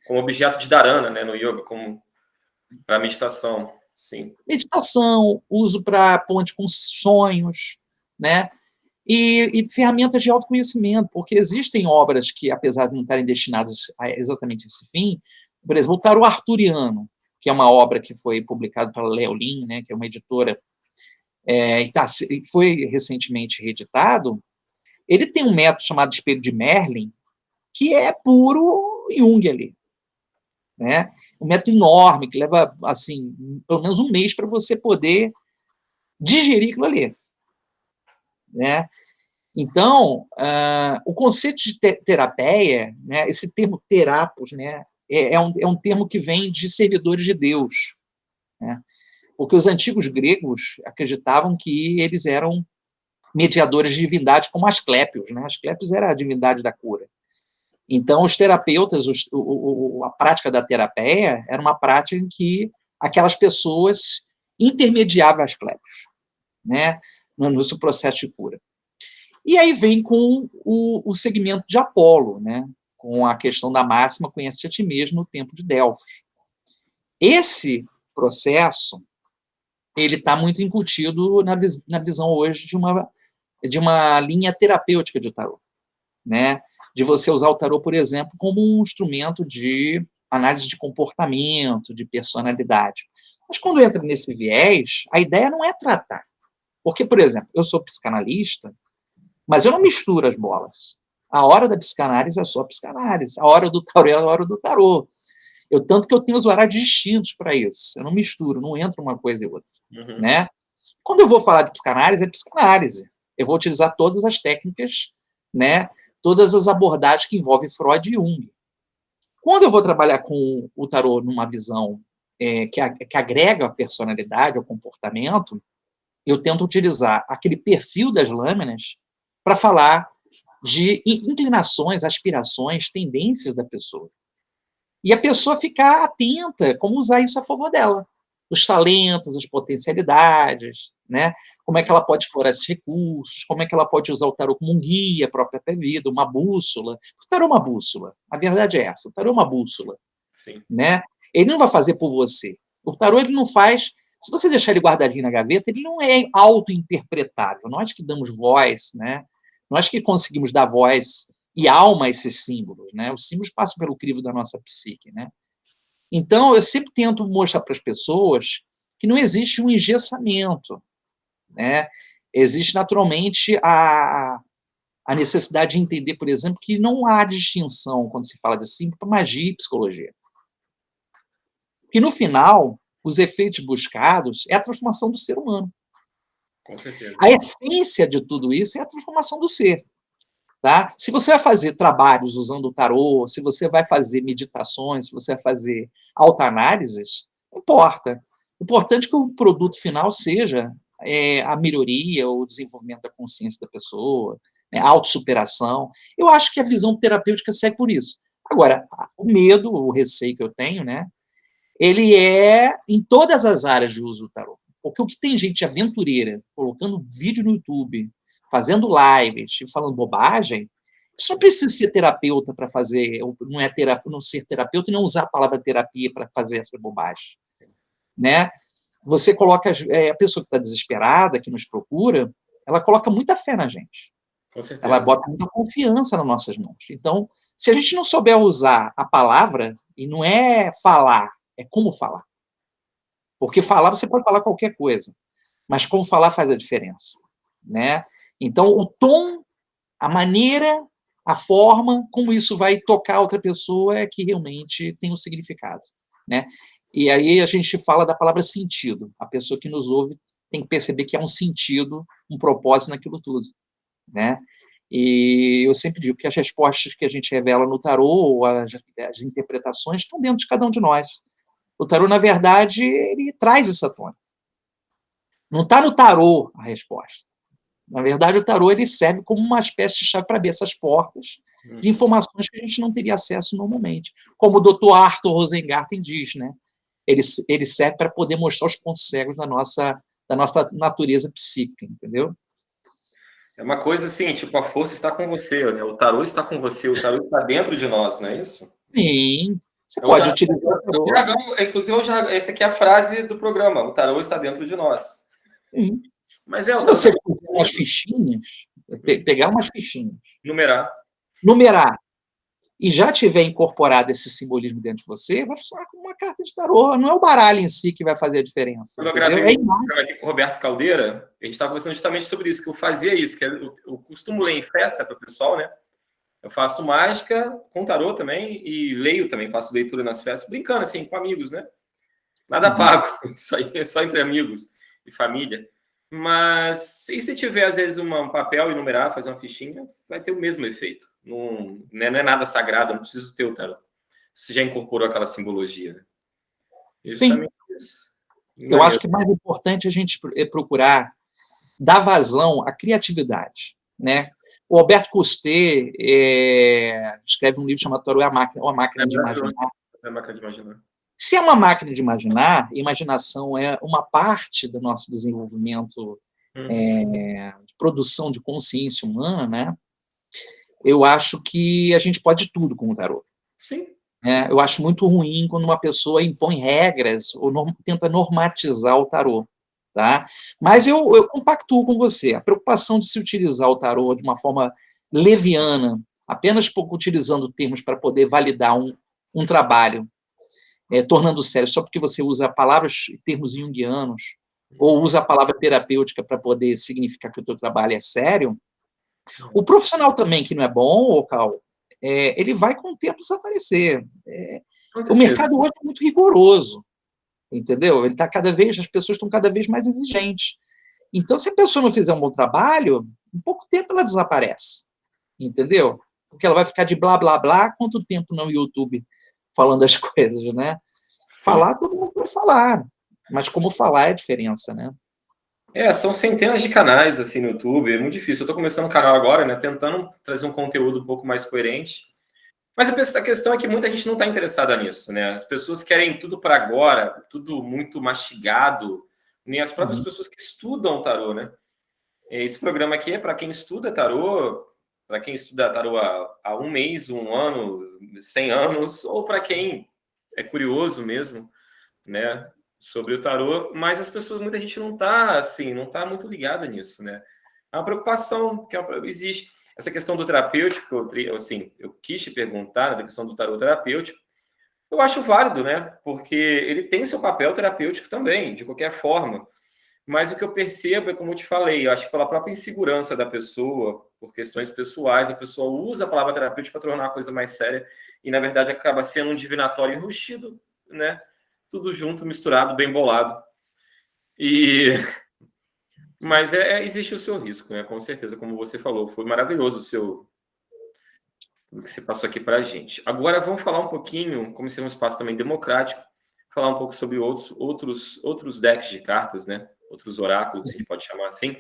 Como objeto de dharana, né, no yoga, como para meditação, sim. Meditação, uso para ponte com sonhos, né? E ferramentas de autoconhecimento, porque existem obras que, apesar de não estarem destinadas a exatamente esse fim, por exemplo, o Tarô Arturiano, que é uma obra que foi publicada pela Leolin, né, que é uma editora, e foi recentemente reeditado. Ele tem um método chamado Espelho de Merlin, que é puro Jung ali. Né? Um método enorme, que leva, assim, pelo menos um mês para você poder digerir aquilo ali. Né? Então, o conceito de terapia, né, esse termo terapos, né, é um termo que vem de servidores de Deus. Né? Porque os antigos gregos acreditavam que eles eram mediadores de divindades como Asclépios. Né? Asclépios era a divindade da cura. Então, os terapeutas, a prática da terapia era uma prática em que aquelas pessoas intermediavam Asclépios, né, no seu processo de cura. E aí vem com o segmento de Apolo, né, com a questão da máxima, conhece a ti mesmo no tempo de Delfos. Esse processo ele está muito incutido na visão hoje de uma linha terapêutica de tarô, né? De você usar o tarô, por exemplo, como um instrumento de análise de comportamento, de personalidade. Mas quando entra nesse viés, a ideia não é tratar. Porque, por exemplo, eu sou psicanalista, mas eu não misturo as bolas. A hora da psicanálise é só psicanálise. A hora do tarô é a hora do tarô. Tanto que eu tenho os horários distintos para isso. Eu não misturo, não entra uma coisa e outra. Uhum. Né? Quando eu vou falar de psicanálise, é psicanálise. Eu vou utilizar todas as técnicas, né? Todas as abordagens que envolvem Freud e Jung. Quando eu vou trabalhar com o tarô numa visão que agrega a personalidade, ao comportamento, eu tento utilizar aquele perfil das lâminas para falar de inclinações, aspirações, tendências da pessoa. E a pessoa ficar atenta como usar isso a favor dela. Os talentos, as potencialidades, né? Como é que ela pode explorar esses recursos, como é que ela pode usar o tarô como um guia para a própria vida, uma bússola. O tarô é uma bússola, a verdade é essa, o tarô é uma bússola. Sim. Né? Ele não vai fazer por você. O tarô ele não faz... Se você deixar ele guardadinho na gaveta, ele não é auto-interpretável. Nós que damos voz, né? Nós que conseguimos dar voz e alma a esses símbolos, né? Os símbolos passam pelo crivo da nossa psique, né? Então, eu sempre tento mostrar para as pessoas que não existe um engessamento, né? Existe, naturalmente, a a necessidade de entender, por exemplo, que não há distinção quando se fala de símbolo para magia e psicologia. Porque, no final, os efeitos buscados é a transformação do ser humano. Com certeza. A essência de tudo isso é a transformação do ser. Tá? Se você vai fazer trabalhos usando o tarô, se você vai fazer meditações, se você vai fazer autoanálises, não importa. O importante é que o produto final seja a melhoria, o desenvolvimento da consciência da pessoa, né, a autossuperação. Eu acho que a visão terapêutica segue por isso. Agora, o medo, o receio que eu tenho, né, ele é em todas as áreas de uso do tarô. Porque o que tem gente aventureira, colocando vídeo no YouTube, fazendo lives, falando bobagem, isso não precisa ser terapeuta para fazer, não ser terapeuta e não usar a palavra terapia para fazer essa bobagem. Né? Você coloca, a pessoa que está desesperada, que nos procura, ela coloca muita fé na gente. Com certeza. Ela bota muita confiança nas nossas mãos. Então, se a gente não souber usar a palavra, e não é falar, é como falar. Porque falar, você pode falar qualquer coisa, mas como falar faz a diferença. Né? Então, o tom, a maneira, a forma como isso vai tocar outra pessoa é que realmente tem um significado. Né? E aí a gente fala da palavra sentido. A pessoa que nos ouve tem que perceber que há um sentido, um propósito naquilo tudo. Né? E eu sempre digo que as respostas que a gente revela no tarô, as interpretações, estão dentro de cada um de nós. O tarô, na verdade, ele traz essa tona. Não está no tarô a resposta. Na verdade, o tarô ele serve como uma espécie de chave para abrir essas portas de informações que a gente não teria acesso normalmente. Como o Dr. Arthur Rosengarten diz, né? Ele serve para poder mostrar os pontos cegos da nossa natureza psíquica, entendeu? É uma coisa assim, tipo, a força está com você, né? O tarô está com você, o tarô está dentro de nós, não é isso? Sim. Você pode utilizar o tarô. Inclusive, essa aqui é a frase do programa, o tarô está dentro de nós. Sim. Mas se você fizer umas fichinhas, pegar umas fichinhas, numerar, e já tiver incorporado esse simbolismo dentro de você, vai funcionar como uma carta de tarô. Não é o baralho em si que vai fazer a diferença. Quando eu gravei o programa aqui com o Roberto Caldeira, a gente estava conversando justamente sobre isso, que eu fazia isso, que eu costumo ler em festa para o pessoal, né? Eu faço mágica com tarô também e leio também, faço leitura nas festas, brincando assim, com amigos, né? Nada pago, só entre amigos e família. Mas se tiver, às vezes, um papel e numerar, fazer uma fichinha, vai ter o mesmo efeito. Não é nada sagrado, não preciso ter o tarô. Você já incorporou aquela simbologia, né? Sim. Eu acho que mais importante é a gente procurar dar vazão à criatividade, né? O Alberto Cousteau escreve um livro chamado Tarô, a Máquina de Imaginar. É a máquina de imaginar. Se é uma máquina de imaginar, imaginação é uma parte do nosso desenvolvimento de produção de consciência humana, né? Eu acho que a gente pode tudo com o tarô. Sim. Eu acho muito ruim quando uma pessoa impõe regras ou tenta normatizar o tarô. Tá? Mas eu compactuo com você. A preocupação de se utilizar o tarô de uma forma leviana, apenas utilizando termos para poder validar um trabalho, tornando sério só porque você usa palavras e termos junguianos, ou usa a palavra terapêutica para poder significar que o teu trabalho é sério, o profissional também que não é bom, Cal, ele vai com o tempo desaparecer. O mercado hoje é muito rigoroso, entendeu? Ele tá as pessoas estão cada vez mais exigentes. Então, se a pessoa não fizer um bom trabalho, em pouco tempo ela desaparece, entendeu? Porque ela vai ficar de blá, blá, blá, quanto tempo no YouTube falando as coisas, né? Sim. Falar, todo mundo vai falar, mas como falar é a diferença, né? São centenas de canais, assim, no YouTube, é muito difícil. Eu tô começando um canal agora, né, tentando trazer um conteúdo um pouco mais coerente, mas a questão é que muita gente não está interessada nisso, né? As pessoas querem tudo para agora, tudo muito mastigado, nem as próprias pessoas que estudam tarô, né? Esse programa aqui é para quem estuda tarô, para quem estuda tarô há um mês, um ano, 100 anos, ou para quem é curioso mesmo, né, sobre o tarô, mas muita gente não está assim, não está muito ligada nisso, né? É uma preocupação que existe. Essa questão do terapêutico, assim, eu quis te perguntar da questão do tarô terapêutico, eu acho válido, né? Porque ele tem seu papel terapêutico também, de qualquer forma. Mas o que eu percebo é, como eu te falei, eu acho que pela própria insegurança da pessoa, por questões pessoais, a pessoa usa a palavra terapêutica para tornar a coisa mais séria e, na verdade, acaba sendo um divinatório enrustido, né? Tudo junto, misturado, bem bolado. Mas existe o seu risco, né? Com certeza, como você falou, foi maravilhoso tudo que você passou aqui para a gente. Agora vamos falar um pouquinho, como esse é um espaço também democrático, falar um pouco sobre outros decks de cartas, né? Outros oráculos, se a gente pode chamar assim.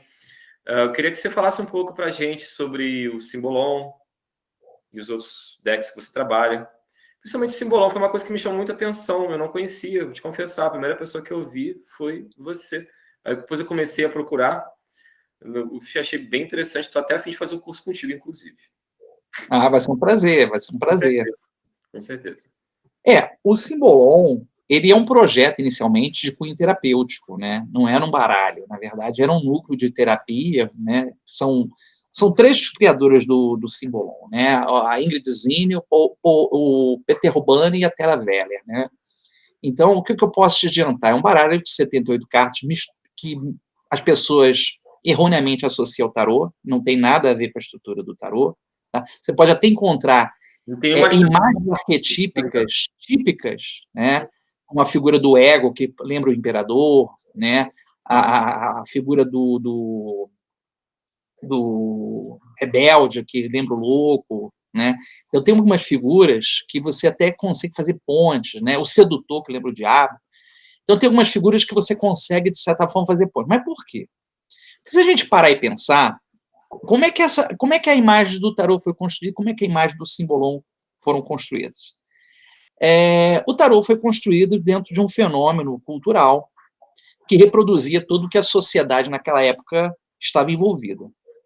Eu queria que você falasse um pouco para a gente sobre o Simbolon e os outros decks que você trabalha. Principalmente o Simbolon foi uma coisa que me chamou muita atenção, eu não conhecia, vou te confessar, a primeira pessoa que eu vi foi você. Aí depois eu comecei a procurar, eu achei bem interessante, estou até a fim de fazer o curso contigo, inclusive. Ah, vai ser um prazer, vai ser um prazer. Com certeza. O Simbolon, ele é um projeto, inicialmente, de cunho terapêutico, né? Não era um baralho, na verdade, era um núcleo de terapia, né? São 3 criadoras do Simbolon, né? A Ingrid Zinni, o Peter Urbani e a Tela Weller, né? Então, o que eu posso te adiantar? É um baralho de 78 cartas que as pessoas erroneamente associam ao tarô, não tem nada a ver com a estrutura do tarô. Tá? Você pode até encontrar imagens arquetípicas típicas, né? Uma figura do ego, que lembra o imperador, né? A figura do rebelde, que lembra o louco, né? Então, tem algumas figuras que você até consegue fazer pontes, né? O sedutor, que lembra o diabo. Então, tem algumas figuras que você consegue, de certa forma, fazer pontes. Mas por quê? Porque se a gente parar e pensar, como é que a imagem do tarô foi construída, como é que a imagem do Simbolon foram construídas? O tarô foi construído dentro de um fenômeno cultural que reproduzia tudo que a sociedade naquela época estava envolvida,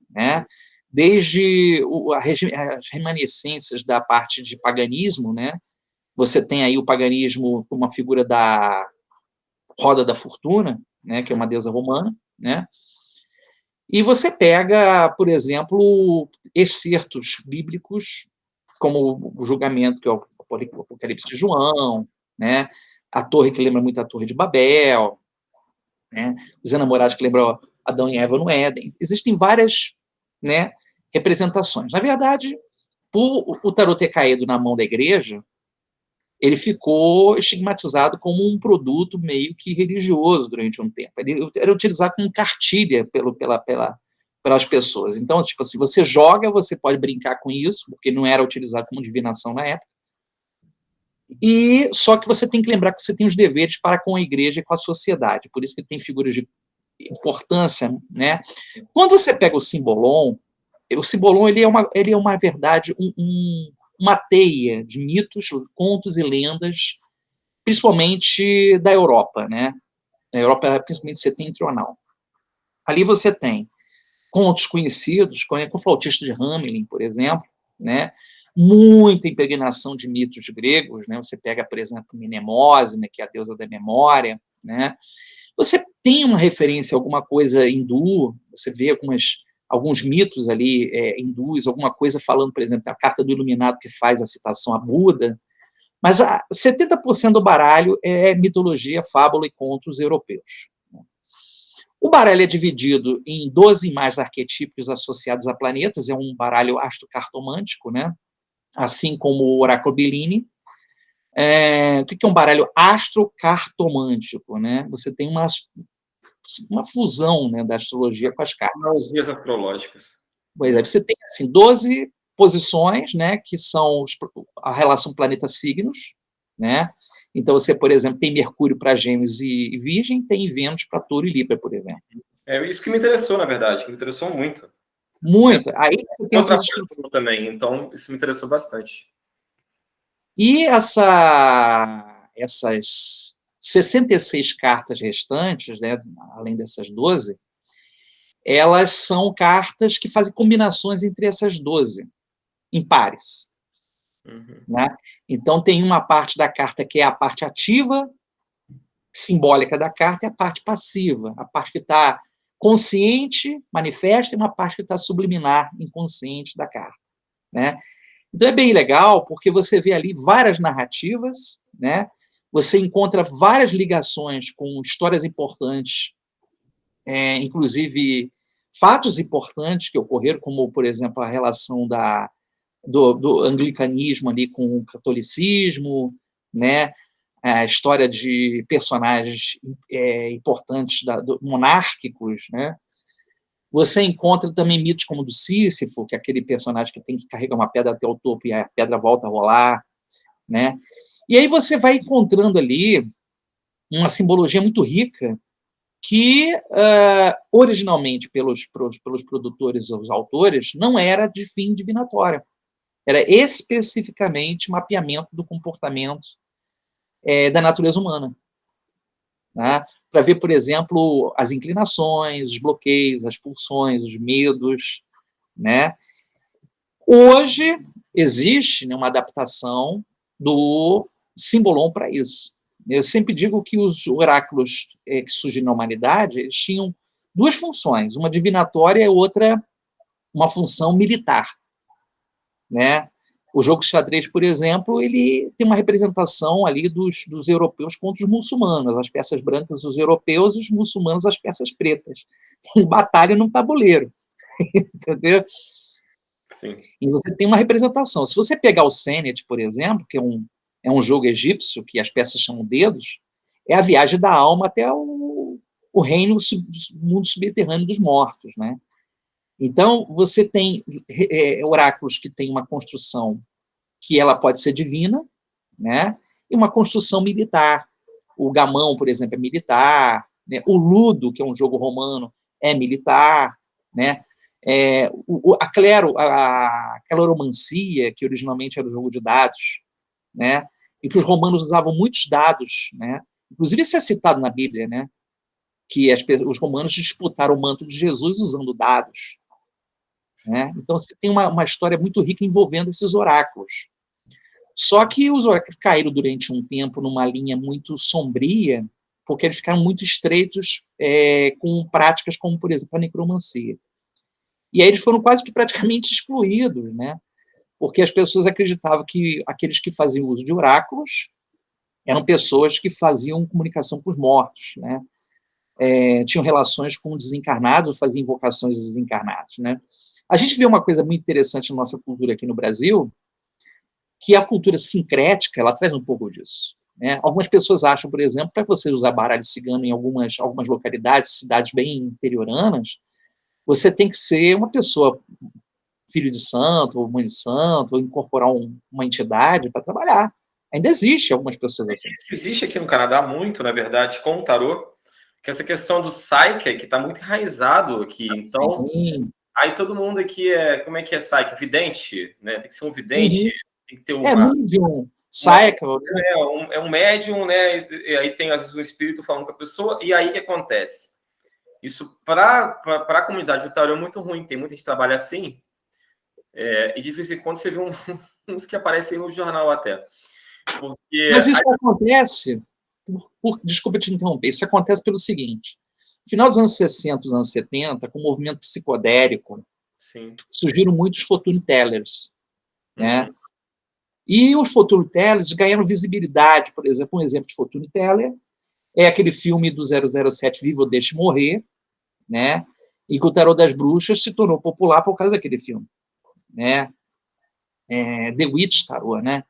né? Desde as remanescências da parte de paganismo, né? Você tem aí o paganismo como uma figura da roda da fortuna, né? Que é uma deusa romana, né? E você pega, por exemplo, excertos bíblicos, como o julgamento, que é o Apocalipse de João, né? A torre, que lembra muito a Torre de Babel, né? Os enamorados, que lembram Adão e Eva no Éden. Existem várias, né, representações. Na verdade, por o tarô ter caído na mão da igreja, ele ficou estigmatizado como um produto meio que religioso durante um tempo. Ele era utilizado como cartilha pelas pessoas. Então, tipo assim, você joga, você pode brincar com isso, porque não era utilizado como divinação na época. E só que você tem que lembrar que você tem os deveres para com a igreja e com a sociedade. Por isso que tem figuras de importância, né? Quando você pega o Simbolon ele é uma verdade, uma teia de mitos, contos e lendas, principalmente da Europa, né? Na Europa, principalmente setentrional. Ali você tem contos conhecidos, com o Flautista de Hamelin, por exemplo, né? Muita impregnação de mitos gregos, né? Você pega, por exemplo, Mnemose, né, que é a deusa da memória, né? Você tem uma referência a alguma coisa hindu, você vê alguns mitos ali hindus, alguma coisa falando, por exemplo, a carta do Iluminado, que faz a citação a Buda, mas 70% do baralho é mitologia, fábula e contos europeus. O baralho é dividido em 12 imagens arquetípicos associados a planetas, é um baralho astrocartomântico, né? Assim como o oráculo Bellini. O que é um baralho astrocartomântico, né? Você tem uma fusão, né, da astrologia com as cartas. Analogias astrológicas. Pois é, você tem assim, 12 posições, né, que são a relação planeta-signos, né? Então, você, por exemplo, tem Mercúrio para Gêmeos e Virgem, tem Vênus para Touro e Libra, por exemplo. É isso que me interessou, na verdade, que me interessou muito. Muito. Aí você tem essas estruturas também, então isso me interessou bastante. E essas 66 cartas restantes, né, além dessas 12, elas são cartas que fazem combinações entre essas 12, em pares. Uhum. Né? Então, tem uma parte da carta que é a parte ativa, simbólica da carta, e a parte passiva, a parte que está consciente, manifesta, e uma parte que está subliminar, inconsciente da carta. Né? Então, é bem legal, porque você vê ali várias narrativas, né? Você encontra várias ligações com histórias importantes inclusive, fatos importantes que ocorreram, como, por exemplo, a relação do anglicanismo ali com o catolicismo, né? A história de personagens importantes monárquicos, né? Você encontra também mitos como o do Sísifo, que é aquele personagem que tem que carregar uma pedra até o topo e a pedra volta a rolar, né? E aí você vai encontrando ali uma simbologia muito rica que, originalmente, pelos produtores, os autores, não era de fim divinatório. Era especificamente mapeamento do comportamento da natureza humana. Né? Para ver, por exemplo, as inclinações, os bloqueios, as pulsões, os medos. Né? Hoje, existe, né, uma adaptação do Simbolon para isso. Eu sempre digo que os oráculos que surgiram na humanidade, eles tinham duas funções, uma divinatória e outra uma função militar. Né? O jogo xadrez, por exemplo, ele tem uma representação ali dos europeus contra os muçulmanos, as peças brancas os europeus e os muçulmanos as peças pretas, em batalha no tabuleiro. Entendeu? Sim. E você tem uma representação. Se você pegar o Senet, por exemplo, que é um jogo egípcio, que as peças chamam dedos, é a viagem da alma até o reino do mundo subterrâneo dos mortos. Né? Então, você tem oráculos que têm uma construção que ela pode ser divina, né? E uma construção militar. O gamão, por exemplo, é militar. Né? O ludo, que é um jogo romano, é militar. Né? A cleromancia, que originalmente era o jogo de dados, né? E que os romanos usavam muitos dados. Né? Inclusive, isso é citado na Bíblia, né? Que os romanos disputaram o manto de Jesus usando dados. Né? Então, você tem uma história muito rica envolvendo esses oráculos. Só que os oráculos caíram durante um tempo numa linha muito sombria, porque eles ficaram muito estreitos com práticas como, por exemplo, a necromancia. E aí eles foram quase que praticamente excluídos, né? Porque as pessoas acreditavam que aqueles que faziam uso de oráculos eram pessoas que faziam comunicação com os mortos, né? Tinham relações com desencarnados, faziam invocações de desencarnados, né? A gente vê uma coisa muito interessante na nossa cultura aqui no Brasil, que a cultura sincrética, ela traz um pouco disso. Né? Algumas pessoas acham, por exemplo, para você usar baralho cigano em algumas localidades, cidades bem interioranas, você tem que ser uma pessoa, filho de santo, ou mãe de santo, ou incorporar uma entidade para trabalhar. Ainda existe algumas pessoas assim. Isso existe aqui no Canadá muito, na verdade, com o tarô, que essa questão do Psyche, que está muito enraizado aqui. Então, aí todo mundo aqui como é que é Psyche? Vidente, né? Tem que ser um vidente, tem que ter medium, cycle. Um médium, né? E aí tem, às vezes, um espírito falando com a pessoa, e aí o que acontece? Isso, para a comunidade do tarô, é muito ruim, tem muita gente que trabalha assim, e de vez em quando você vê uns que aparecem no jornal até. Porque mas isso acontece, desculpa te interromper, isso acontece pelo seguinte, no final dos anos 60, dos anos 70, com o movimento psicodélico, sim, surgiram muitos fortune tellers, né? E os fortune tellers ganharam visibilidade. Por exemplo, um exemplo de fortune teller é aquele filme do 007, Viva ou Deixe Morrer, né? E que o Tarô das Bruxas se tornou popular por causa daquele filme, né? The Witch Tarot, né?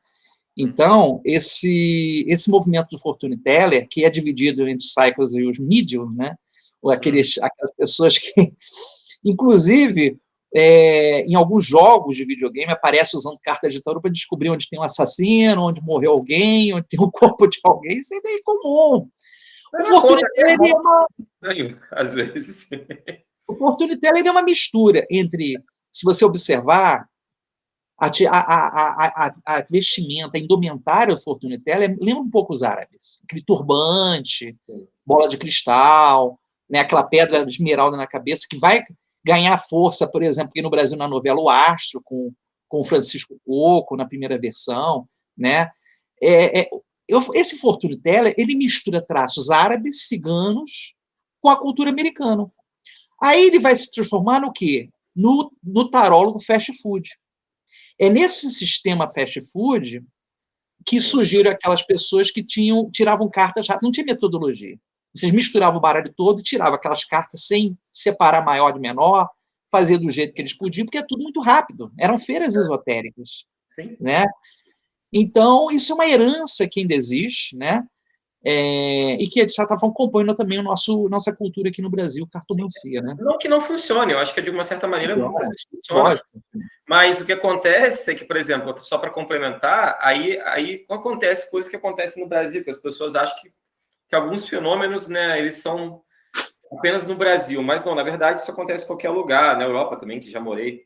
Então, esse movimento do fortune teller, que é dividido entre os psychos e os mediums, né? Ou aquelas pessoas que, inclusive, em alguns jogos de videogame, aparece usando cartas de tarô para descobrir onde tem um assassino, onde morreu alguém, onde tem o corpo de alguém. Isso é comum. O fortune teller é uma... às vezes. O fortune teller é uma mistura entre, se você observar, a vestimenta, a indumentária do fortune teller lembra um pouco os árabes. Aquele turbante, bola de cristal, né, aquela pedra esmeralda na cabeça, que vai ganhar força, por exemplo, aqui no Brasil, na novela O Astro, com o Francisco Coco, na primeira versão. Né? Esse fortune teller, ele mistura traços árabes, ciganos, com a cultura americana. Aí ele vai se transformar no quê? No tarólogo fast food. É nesse sistema fast food que surgiram aquelas pessoas que tiravam cartas rápidas, não tinha metodologia. Vocês misturavam o baralho todo e tiravam aquelas cartas sem separar maior de menor, fazer do jeito que eles podiam, porque é tudo muito rápido. Eram feiras esotéricas. Sim. Né? Então, isso é uma herança que ainda existe, né? E que, de certa forma, compõe também nossa cultura aqui no Brasil, cartomancia. Né? Não que não funcione, eu acho que de uma certa maneira muitas vezes funciona. Lógico. Mas o que acontece é que, por exemplo, só para complementar, aí acontece coisas que acontecem no Brasil, que as pessoas acham que alguns fenômenos, né, eles são apenas no Brasil, mas não, na verdade isso acontece em qualquer lugar, na Europa também, que já morei.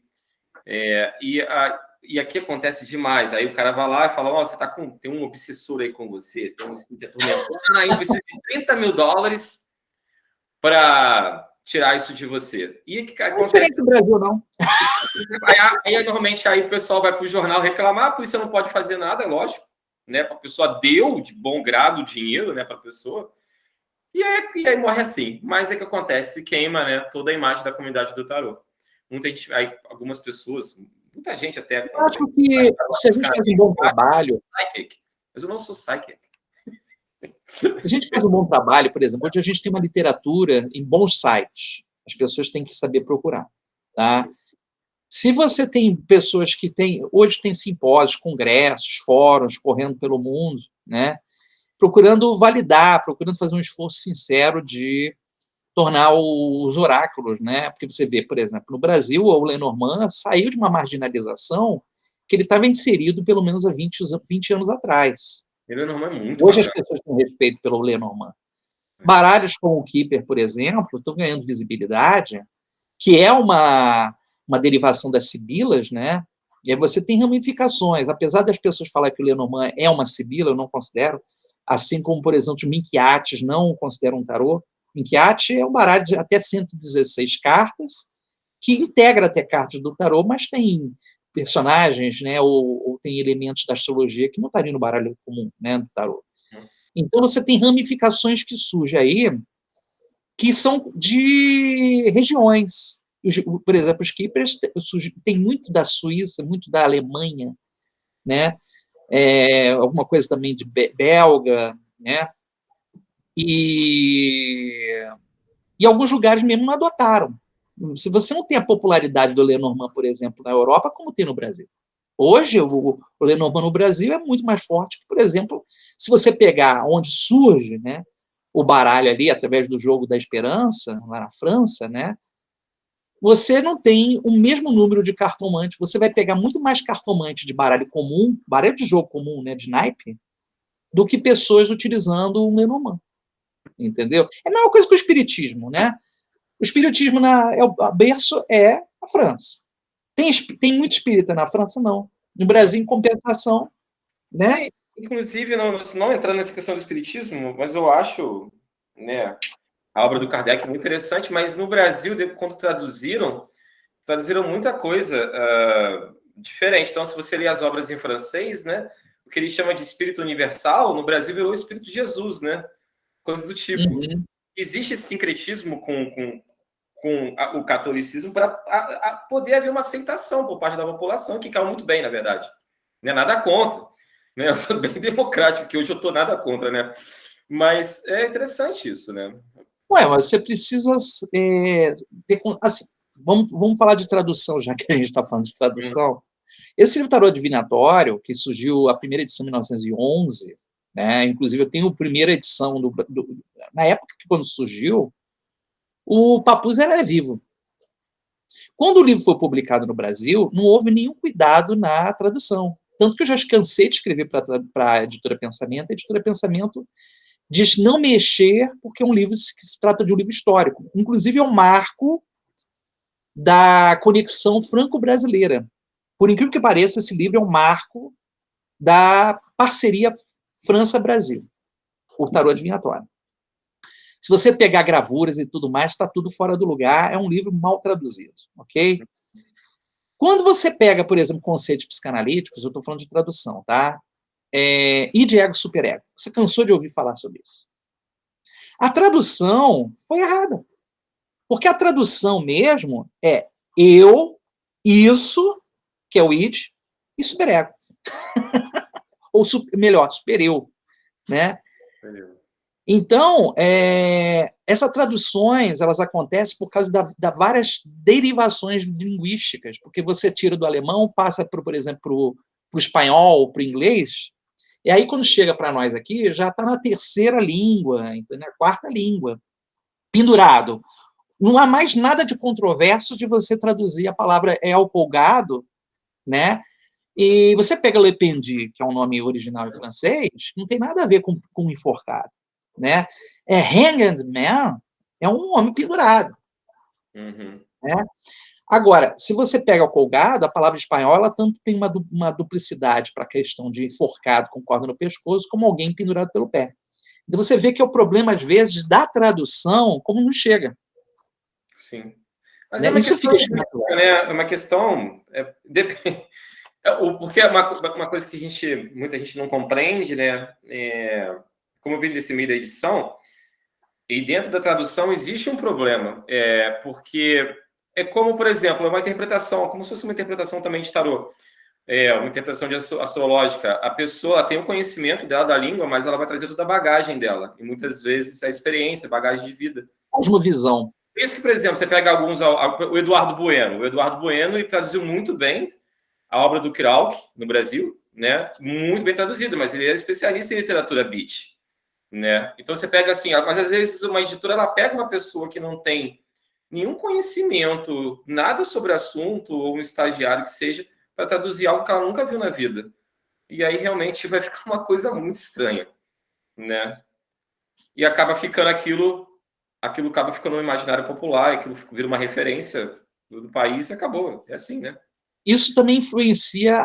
E aqui acontece demais. Aí o cara vai lá e fala: ó, você tem um obsessor aí com você, tem um espírito atormentado, eu preciso de $30 mil para tirar isso de você. E o que acontece? Não é diferente do Brasil, não. Aí normalmente aí o pessoal vai para o jornal reclamar, a polícia não pode fazer nada, é lógico, né? A pessoa deu de bom grado o dinheiro, né, para a pessoa, e aí morre assim. Mas o que acontece? Se queima, né, toda a imagem da comunidade do tarô. Muita gente, aí, algumas pessoas, muita gente até. Eu acho que se a gente faz um bom trabalho. Mas eu não sou psychic. Se a gente faz um bom trabalho, por exemplo, hoje a gente tem uma literatura em bons sites. As pessoas têm que saber procurar. Tá? Se você tem pessoas que têm... Hoje tem simpósios, congressos, fóruns correndo pelo mundo, né? Procurando validar, procurando fazer um esforço sincero de tornar os oráculos, né? Porque você vê, por exemplo, no Brasil, o Lenormand saiu de uma marginalização que ele estava inserido pelo menos há 20 anos atrás. Lenormand é muito Hoje bacana. as pessoas têm respeito pelo Lenormand. Baralhos como o Keeper, por exemplo, estão ganhando visibilidade, que é uma derivação das sibilas, né? E aí você tem ramificações. Apesar das pessoas falarem que o Lenormand é uma sibila, eu não considero, assim como, por exemplo, os Minquiates não consideram um tarô. Minquiate é um baralho de até 116 cartas, que integra até cartas do tarô, mas tem personagens, né, ou tem elementos da astrologia que não estariam no baralho comum, né, do tarô. Então, você tem ramificações que surgem aí, que são de regiões. Por exemplo, os Keepers tem muito da Suíça, muito da Alemanha, né? Alguma coisa também de belga, né? E alguns lugares mesmo não adotaram. Se você não tem a popularidade do Lenormand, por exemplo, na Europa, como tem no Brasil. Hoje, o Lenormand no Brasil é muito mais forte que, por exemplo, se você pegar onde surge, né, o baralho ali, através do Jogo da Esperança, lá na França, né, você não tem o mesmo número de cartomantes. Você vai pegar muito mais cartomante de baralho comum, baralho de jogo comum, né, de naipe, do que pessoas utilizando o Lenormand. Entendeu? É a mesma coisa que o espiritismo, né? O espiritismo, o berço é a França. Tem muito espírita na França? Não. No Brasil, em compensação, né? Inclusive, não entrando nessa questão do espiritismo, mas eu acho, né, a obra do Kardec é muito interessante, mas no Brasil, quando traduziram muita coisa diferente. Então, se você ler as obras em francês, né, o que ele chama de espírito universal, no Brasil virou o espírito de Jesus, né? Coisas do tipo. Uhum. Existe esse sincretismo com o catolicismo para poder haver uma aceitação por parte da população, que caiu muito bem, na verdade. Não é nada contra. Né? Eu sou bem democrático, que hoje eu estou nada contra, né? Mas é interessante isso, né? Ué, mas você precisa ter... Assim, vamos falar de tradução, já que a gente está falando de tradução. Esse livro Tarô Divinatório, que surgiu a primeira edição em 1911, né? Inclusive eu tenho a primeira edição, na época que quando surgiu, o Papus era vivo. Quando o livro foi publicado no Brasil, não houve nenhum cuidado na tradução. Tanto que eu já cansei de escrever para a Editora Pensamento. A Editora Pensamento diz não mexer, porque é um livro que se trata de um livro histórico. Inclusive, é um marco da conexão franco-brasileira. Por incrível que pareça, esse livro é um marco da parceria França-Brasil, o tarô adivinhatório. Se você pegar gravuras e tudo mais, está tudo fora do lugar, é um livro mal traduzido, ok? Quando você pega, por exemplo, conceitos psicanalíticos, eu estou falando de tradução, tá? Id, ego, superego. Você cansou de ouvir falar sobre isso. A tradução foi errada. Porque a tradução mesmo é eu, isso, que é o id, e superego. Ou melhor, supereu, né? Então, essas traduções, elas acontecem por causa da várias derivações linguísticas, porque você tira do alemão, passa, por exemplo, para o espanhol, para o inglês, e aí, quando chega para nós aqui, já está na terceira língua, na quarta língua, pendurado. Não há mais nada de controverso de você traduzir a palavra empolgado, né? E você pega Le Pendu, que é um nome original em francês, não tem nada a ver com enforcado, né? Hanged Man é um homem pendurado, né? Agora, se você pega o colgado, a palavra espanhola tanto tem uma duplicidade para a questão de enforcado com corda no pescoço, como alguém pendurado pelo pé. Então você vê que é o problema, às vezes, da tradução, como não chega. Sim. Mas Né? é uma Isso questão, fica né? É uma questão. Porque é uma coisa que muita gente não compreende, né? Como eu vi nesse meio da edição, e dentro da tradução existe um problema, porque é como, por exemplo, uma interpretação, como se fosse uma interpretação também de tarô, uma interpretação astrológica. A pessoa tem o conhecimento dela da língua, mas ela vai trazer toda a bagagem dela, e muitas vezes a experiência, a bagagem de vida. Cosmovisão. Por isso que, por exemplo, você pega o Eduardo Bueno. O Eduardo Bueno ele traduziu muito bem a obra do Krauk no Brasil, né? Muito bem traduzido, mas ele é especialista em literatura beat, né? Então você pega assim, mas às vezes uma editora ela pega uma pessoa que não tem nenhum conhecimento, nada sobre o assunto, ou um estagiário que seja, para traduzir algo que ela nunca viu na vida. E aí realmente vai ficar uma coisa muito estranha, né? E acaba ficando aquilo acaba ficando no imaginário popular, aquilo vira uma referência do país e acabou. É assim, né? Isso também influencia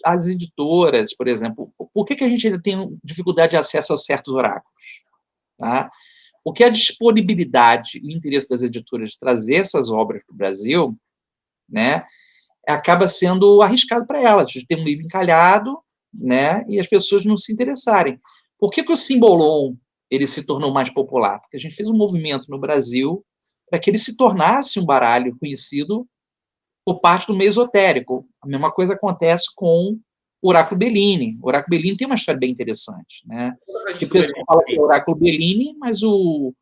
as editoras, por exemplo. Por que a gente ainda tem dificuldade de acesso a certos oráculos? Tá? Porque a disponibilidade e o interesse das editoras de trazer essas obras para o Brasil, né, acaba sendo arriscado para elas, de ter um livro encalhado, né, e as pessoas não se interessarem. Por que o Simbolon ele se tornou mais popular? Porque a gente fez um movimento no Brasil para que ele se tornasse um baralho conhecido por parte do meio esotérico. A mesma coisa acontece com o Oráculo Bellini. O Oráculo Bellini tem uma história bem interessante, né? Que o pessoal fala que é o Oráculo Bellini, mas o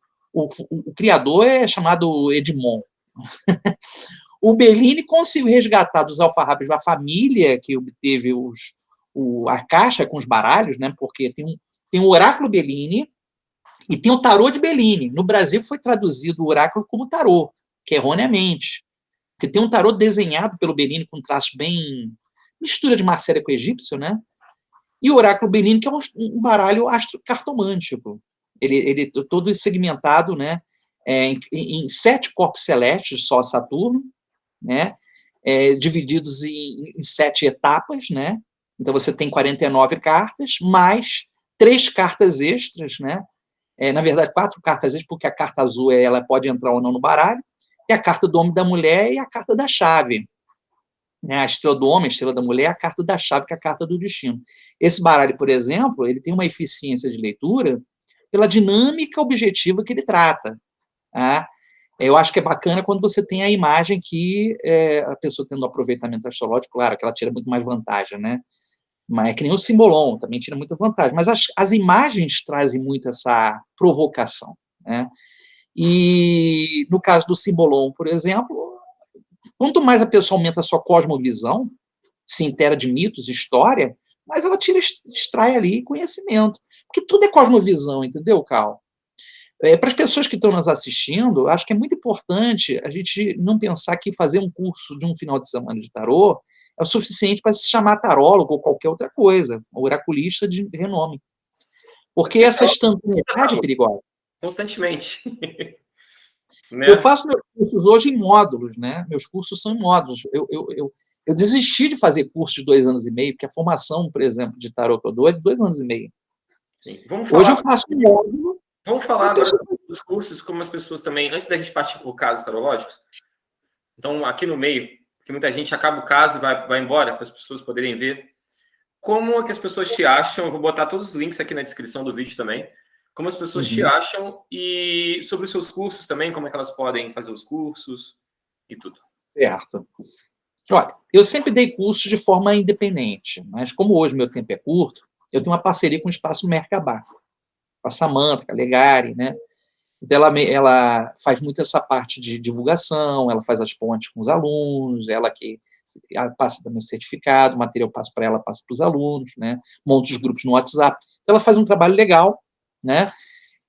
criador é chamado Edmond. O Bellini conseguiu resgatar dos alfarrábios da família que obteve a caixa com os baralhos, né? Porque tem o Oráculo Bellini e tem o Tarô de Bellini. No Brasil foi traduzido o oráculo como tarô, que erroneamente. Porque tem um tarô desenhado pelo Bellini com traços bem... mistura de Marcélia com egípcio, né? E o oráculo Bellini, que é um baralho astrocartomântico. Ele todo segmentado, né? Em 7 corpos celestes, só Saturno, né? Divididos em 7 etapas, né? Então você tem 49 cartas, mais 3 cartas extras, né? Na verdade, 4 cartas extras, porque a carta azul ela pode entrar ou não no baralho. Tem a carta do homem e da mulher e a carta da chave. A estrela do homem, a estrela da mulher, é a carta da chave, que é a carta do destino. Esse baralho, por exemplo, ele tem uma eficiência de leitura pela dinâmica objetiva que ele trata. Tá? Eu acho que é bacana quando você tem a imagem que a pessoa tendo um aproveitamento astrológico, claro, que ela tira muito mais vantagem, né? Mas é que nem o Simbolon, também tira muita vantagem. Mas as imagens trazem muito essa provocação, né? E no caso do Simbolon, por exemplo, quanto mais a pessoa aumenta a sua cosmovisão, se inteira de mitos, história, mais ela extrai ali conhecimento. Porque tudo é cosmovisão, entendeu, Carl? Para as pessoas que estão nos assistindo, acho que é muito importante a gente não pensar que fazer um curso de um final de semana de tarô é o suficiente para se chamar tarólogo ou qualquer outra coisa, oraculista de renome. Porque essa instantaneidade é perigosa. Constantemente. Né? Eu faço meus cursos hoje em módulos, né? Meus cursos são em módulos. Eu desisti de fazer curso de 2 anos e meio, porque a formação, por exemplo, de tarô que eu dou é de 2 anos e meio. Sim. Hoje eu faço um módulo. Vamos falar agora dos cursos, como as pessoas também, antes da gente partir por casos tarológicos. Então, aqui no meio, porque muita gente acaba o caso e vai embora, para as pessoas poderem ver. Como é que as pessoas te acham? Eu vou botar todos os links aqui na descrição do vídeo também. Como as pessoas te acham e sobre os seus cursos também, como é que elas podem fazer os cursos e tudo. Certo. Olha, eu sempre dei cursos de forma independente, mas como hoje meu tempo é curto, eu tenho uma parceria com o Espaço Merkabah. com a Samantha, com a Legari, né? Então, ela faz muito essa parte de divulgação, ela faz as pontes com os alunos, ela que passa também o certificado, o material passa para ela, passa para os alunos, né? Monta os grupos no WhatsApp. Então, ela faz um trabalho legal, né?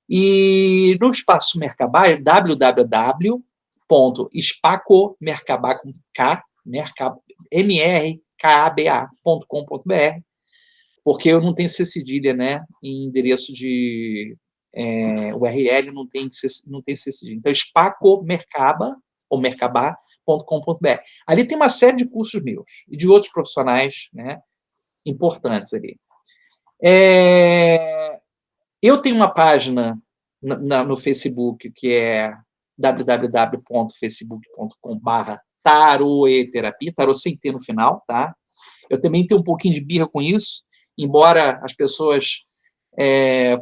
E no espaço Mercabá, é www.merkaba.com.br, porque eu não tenho C cedilha, né? Em endereço de URL não tem C cedilha. Então, spacomercaba, ou mercabá.com.br. Ali tem uma série de cursos meus e de outros profissionais, né, importantes ali. Eu tenho uma página no Facebook, que é www.facebook.com/taroeterapia, tarô sem ter no final, tá? Eu também tenho um pouquinho de birra com isso, embora as pessoas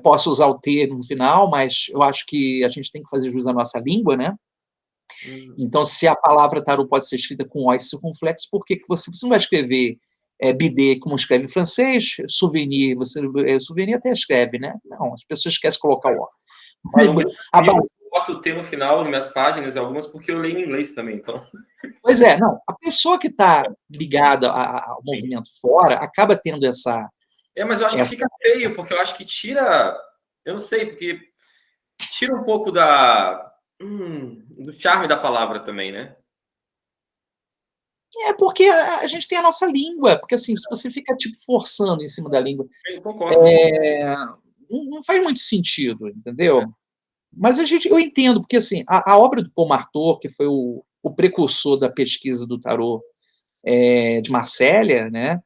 possam usar o T no final, mas eu acho que a gente tem que fazer jus à nossa língua, né? Então, se a palavra tarô pode ser escrita com O e circunflexo, por que você não vai escrever bidê como escreve em francês, souvenir, souvenir até escreve, né? Não, as pessoas esquecem de colocar o O. Eu boto o T no final nas minhas páginas, algumas, porque eu leio em inglês também, então... Pois é, não, a pessoa que está ligada ao movimento fora acaba tendo essa... mas eu acho que fica feio, porque eu acho que tira... Eu não sei, porque tira um pouco do charme da palavra também, né? Porque a gente tem a nossa língua, porque assim, se você fica tipo forçando em cima da língua, eu concordo. Não faz muito sentido, entendeu? Mas eu entendo, porque assim, a obra do Paul Marteau, que foi o precursor da pesquisa do tarô de Marsella, né?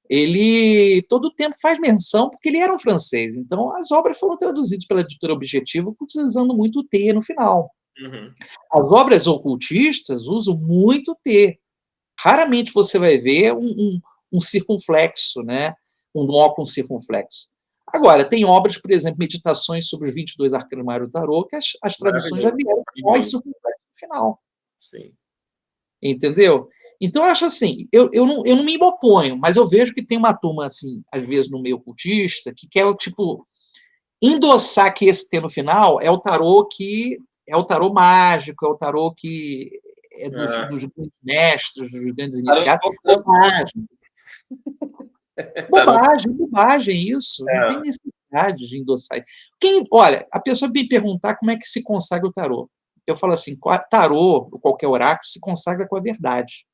Ele todo o tempo faz menção, porque ele era um francês, então as obras foram traduzidas pela editora Objetivo, utilizando muito o T no final. As obras ocultistas usam muito T. Raramente você vai ver um circunflexo, né? Um nó com circunflexo. Agora, tem obras, por exemplo, Meditações sobre os 22 Arcanos Maiores do Tarô, que as traduções já vieram com o circunflexo no final. Sim. Entendeu? Então, eu acho assim, eu não me oponho, mas eu vejo que tem uma turma, assim, às vezes no meio ocultista, que quer, tipo, endossar que esse T no final é o tarô que é o tarô mágico, é o tarô que é dos grandes mestres, dos grandes iniciados. Bobagem isso. Não tem necessidade de endossar. Olha, a pessoa me perguntar como é que se consagra o tarô. Eu falo assim, tarô, ou qualquer oráculo, se consagra com a verdade.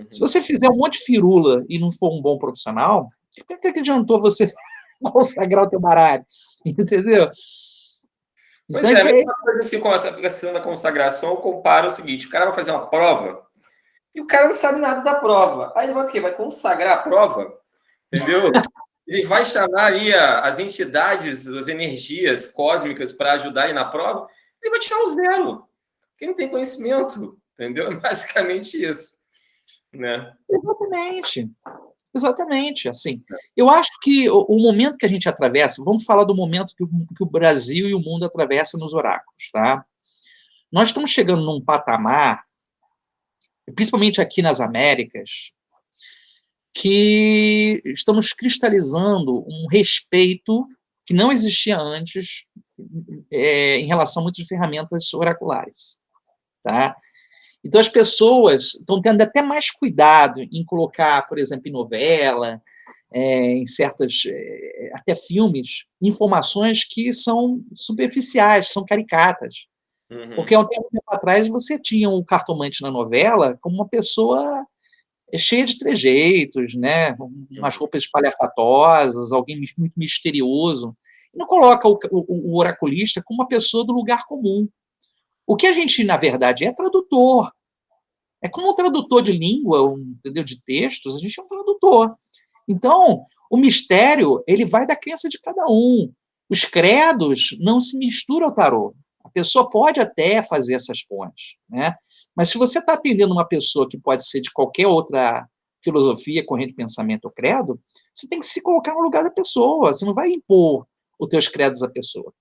Se você fizer um monte de firula e não for um bom profissional, o que adiantou você consagrar o teu baralho? Entendeu? Então, pois é, uma coisa assim, com essa questão da consagração, eu comparo o seguinte, o cara vai fazer uma prova e o cara não sabe nada da prova. Aí ele vai o quê? Vai consagrar a prova? Entendeu? Ele vai chamar aí as entidades, as energias cósmicas para ajudar ele na prova, ele vai tirar um 0. Porque não tem conhecimento, entendeu? É basicamente isso. Né? Exatamente, assim. Eu acho que o momento que a gente atravessa, vamos falar do momento que o Brasil e o mundo atravessam nos oráculos, tá? Nós estamos chegando num patamar, principalmente aqui nas Américas, que estamos cristalizando um respeito que não existia antes em relação a muitas ferramentas oraculares, tá? Então, as pessoas estão tendo até mais cuidado em colocar, por exemplo, em novela, em certas, até filmes, informações que são superficiais, são caricatas. Porque há um tempo atrás você tinha um cartomante na novela como uma pessoa cheia de trejeitos, né? Umas roupas espalhafatosas, alguém muito misterioso. E não coloca o oraculista como uma pessoa do lugar comum. O que a gente, na verdade, é tradutor. É como um tradutor de língua, entendeu? De textos, a gente é um tradutor. Então, o mistério, ele vai da crença de cada um. Os credos não se misturam ao tarô. A pessoa pode até fazer essas pontes, né? Mas se você está atendendo uma pessoa que pode ser de qualquer outra filosofia, corrente de pensamento ou credo, você tem que se colocar no lugar da pessoa. Você não vai impor os teus credos à pessoa.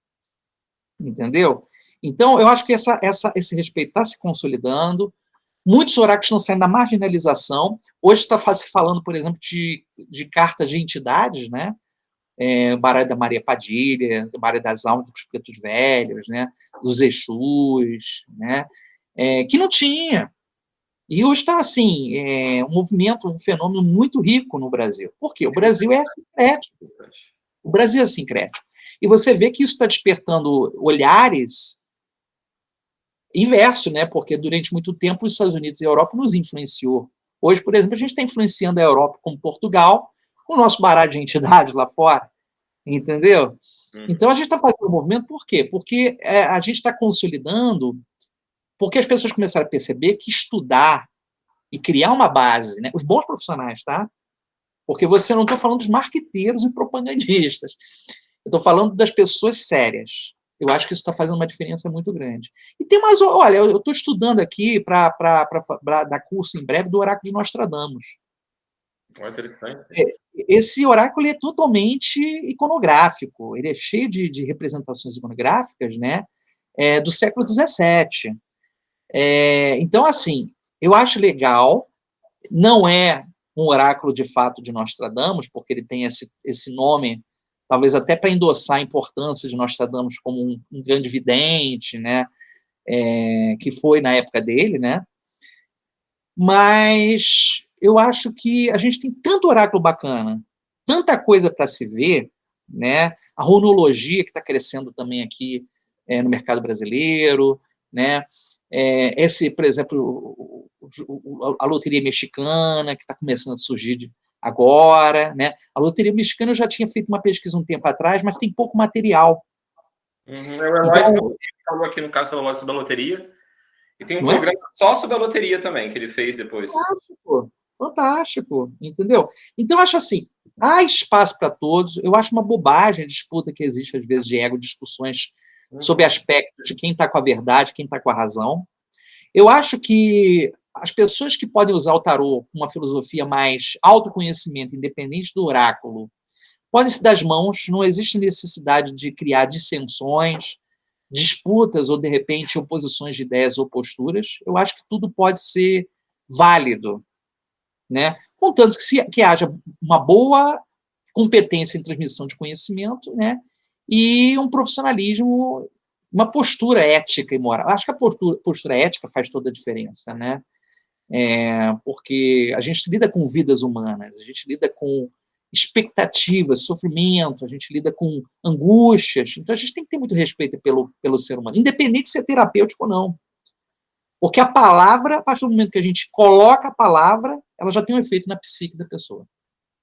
Entendeu? Então, eu acho que esse respeito está se consolidando. Muitos oráculos estão saindo da marginalização. Hoje está se falando, por exemplo, de cartas de entidades, né? o baralho da Maria Padilha, o baralho das almas dos pretos velhos, né? Dos Exus, né? Que não tinha. E hoje está assim, um movimento, um fenômeno muito rico no Brasil. Por quê? O Brasil é sincrético. O Brasil é sincrético. E você vê que isso está despertando olhares inverso, né? Porque durante muito tempo os Estados Unidos e a Europa nos influenciou. Hoje, por exemplo, a gente está influenciando a Europa como Portugal, com o nosso baralho de entidades lá fora, entendeu? Então a gente está fazendo um movimento por quê? Porque a gente está consolidando, porque as pessoas começaram a perceber que estudar e criar uma base, né? Os bons profissionais, tá? Porque você não estou falando dos marqueteiros e propagandistas. Eu estou falando das pessoas sérias. Eu acho que isso está fazendo uma diferença muito grande. E tem mais, olha, eu estou estudando aqui para dar curso em breve do Oráculo de Nostradamus. Esse oráculo é totalmente iconográfico, ele é cheio de representações iconográficas, né, do século XVII. Então, assim, eu acho legal, não é um oráculo de fato de Nostradamus, porque ele tem esse nome, talvez até para endossar a importância de Nostradamus como um grande vidente, né, que foi na época dele, né, mas eu acho que a gente tem tanto oráculo bacana, tanta coisa para se ver, né, a runologia que está crescendo também aqui no mercado brasileiro, né, por exemplo, a loteria mexicana, que está começando a surgir agora, né? A loteria mexicana eu já tinha feito uma pesquisa um tempo atrás, mas tem pouco material. O Eloy falou aqui no caso sobre a loteria, e tem um programa só sobre a loteria também, que ele fez depois. Fantástico, fantástico, entendeu? Então, eu acho assim, há espaço para todos, eu acho uma bobagem a disputa que existe, às vezes, de ego, discussões sobre aspectos de quem está com a verdade, quem está com a razão. Eu acho que as pessoas que podem usar o tarô com uma filosofia mais autoconhecimento, independente do oráculo, podem se dar as mãos, não existe necessidade de criar dissensões, disputas ou, de repente, oposições de ideias ou posturas. Eu acho que tudo pode ser válido, né? Contanto que haja uma boa competência em transmissão de conhecimento, né? E um profissionalismo, uma postura ética e moral. Acho que a postura ética faz toda a diferença, né? Porque a gente lida com vidas humanas, a gente lida com expectativas, sofrimento, a gente lida com angústias, então a gente tem que ter muito respeito pelo ser humano, independente de ser terapêutico ou não. Porque a palavra, a partir do momento que a gente coloca a palavra, ela já tem um efeito na psique da pessoa.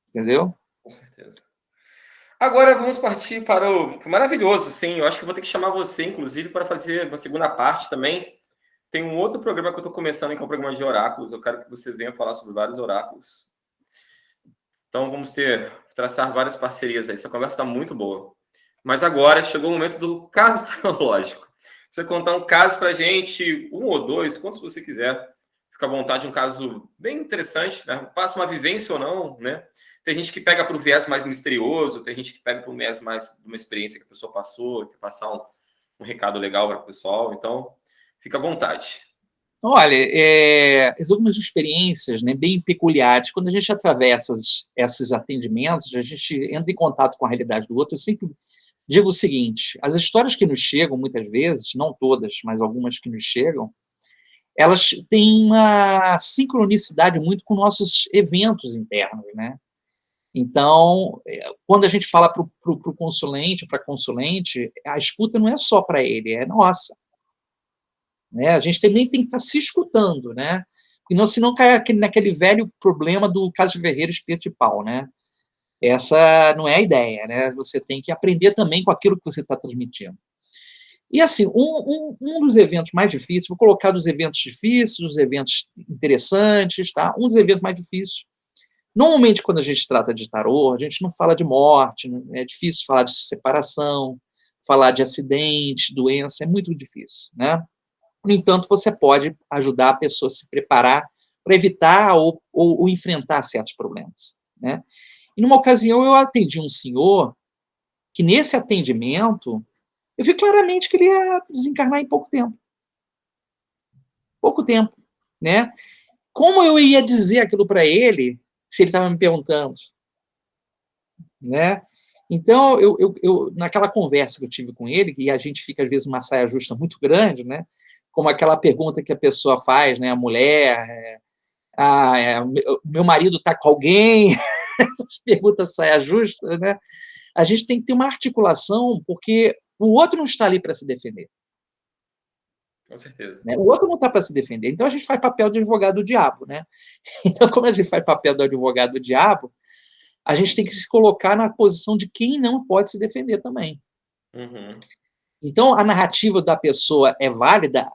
Entendeu? Com certeza. Agora vamos partir para o maravilhoso, sim. Eu acho que vou ter que chamar você, inclusive, para fazer uma segunda parte também. Tem um outro programa que eu estou começando, que é um programa de oráculos. Eu quero que você venha falar sobre vários oráculos. Então vamos traçar várias parcerias aí. Essa conversa está muito boa. Mas agora chegou o momento do caso astrológico. Você contar um caso para a gente, um ou dois, quantos você quiser. Fica à vontade, um caso bem interessante, né? Passa uma vivência ou não, né? Tem gente que pega para o viés mais misterioso, tem gente que pega para o viés mais de uma experiência que a pessoa passou, que passar um recado legal para o pessoal. Então, fica à vontade. Olha, algumas experiências, né, bem peculiares. Quando a gente atravessa esses atendimentos, a gente entra em contato com a realidade do outro. Eu sempre digo o seguinte: as histórias que nos chegam, muitas vezes, não todas, mas algumas que nos chegam, elas têm uma sincronicidade muito com nossos eventos internos, né? Então, quando a gente fala para o consulente, para a consulente, a escuta não é só para ele, é nossa. Né? A gente também tem que estar se escutando, né? Porque senão cai naquele velho problema do caso de Ferreira espeto de pau, né? Essa não é a ideia, né? Você tem que aprender também com aquilo que você está transmitindo. E, assim, um dos eventos mais difíceis, vou colocar dos eventos difíceis, dos eventos interessantes, tá? Um dos eventos mais difíceis. Normalmente, quando a gente trata de tarô, a gente não fala de morte, é difícil falar de separação, falar de acidente, doença, é muito difícil, né? No entanto, você pode ajudar a pessoa a se preparar para evitar ou enfrentar certos problemas, né? E numa ocasião eu atendi um senhor que nesse atendimento eu vi claramente que ele ia desencarnar em pouco tempo. Pouco tempo, né? Como eu ia dizer aquilo para ele se ele estava me perguntando, né? Então, naquela conversa que eu tive com ele, e a gente fica, às vezes, numa saia justa muito grande, né? Como aquela pergunta que a pessoa faz, né? A mulher, o meu marido está com alguém, essas perguntas saia justa, né? A gente tem que ter uma articulação, porque o outro não está ali para se defender. Com certeza. Né? O outro não está para se defender. Então, a gente faz papel de advogado do diabo, né? Então, como a gente faz papel do advogado do diabo, a gente tem que se colocar na posição de quem não pode se defender também. Uhum. Então, a narrativa da pessoa é válida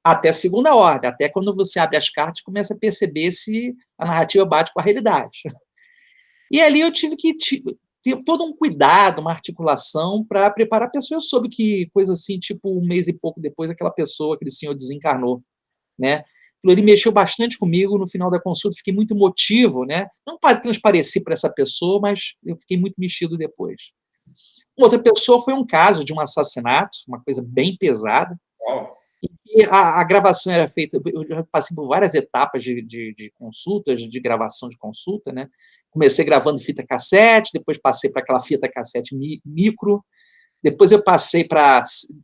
até segunda ordem, até quando você abre as cartas e começa a perceber se a narrativa bate com a realidade. E ali eu tive que ter todo um cuidado, uma articulação para preparar a pessoa. Eu soube que, coisa assim, tipo, um mês e pouco depois, aquele senhor desencarnou, né? Ele mexeu bastante comigo no final da consulta, fiquei muito emotivo, né? Não para transparecer para essa pessoa, mas eu fiquei muito mexido depois. Outra pessoa foi um caso de um assassinato, uma coisa bem pesada, e a gravação era feita, eu já passei por várias etapas de consultas, de gravação de consulta, né? Comecei gravando fita cassete, depois passei para aquela fita cassete micro, depois eu passei para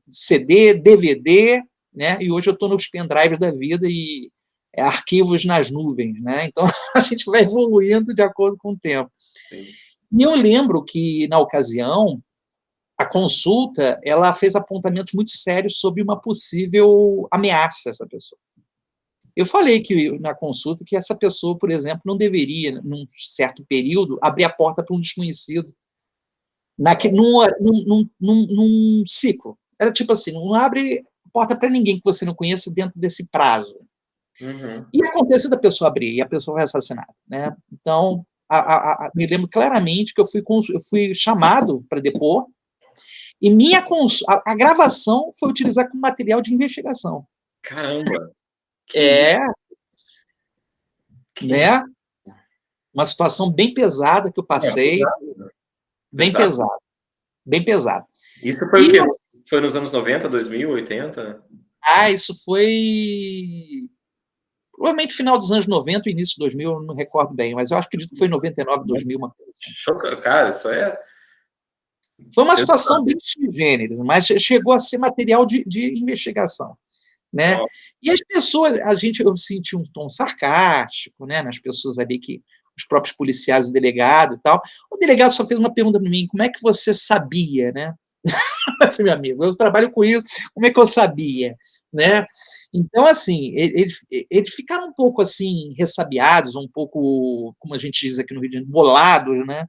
CD, DVD, né? E hoje eu estou nos pendrives da vida e arquivos nas nuvens, né? Então a gente vai evoluindo de acordo com o tempo. Sim. E eu lembro que, na ocasião, a consulta, ela fez apontamentos muito sérios sobre uma possível ameaça a essa pessoa. Eu falei que, na consulta, que essa pessoa, por exemplo, não deveria, num certo período, abrir a porta para um desconhecido num ciclo. Era tipo assim, não abre porta para ninguém que você não conheça dentro desse prazo. Uhum. E aconteceu da pessoa abrir, e a pessoa foi assassinada, né? Então, me lembro claramente que eu fui chamado para depor, e a gravação foi utilizada como material de investigação. Caramba! Né? Uma situação bem pesada que eu passei, bem pesado. Bem pesado. Isso foi o quê? Foi nos anos 90, 2000, 80? Isso foi provavelmente final dos anos 90, início de 2000, eu não recordo bem, mas eu acredito que foi 99, 2000, uma coisa assim. Cara, isso é... Foi uma situação bem sui generis, mas chegou a ser material de investigação, né? E as pessoas, eu senti um tom sarcástico, né, nas pessoas ali os próprios policiais, o delegado e tal. O delegado só fez uma pergunta para mim: como é que você sabia, né? Meu amigo, eu trabalho com isso, como é que eu sabia, né? Então, assim, eles ficaram um pouco, assim, ressabiados, um pouco, como a gente diz aqui no Rio de Janeiro, bolados, né?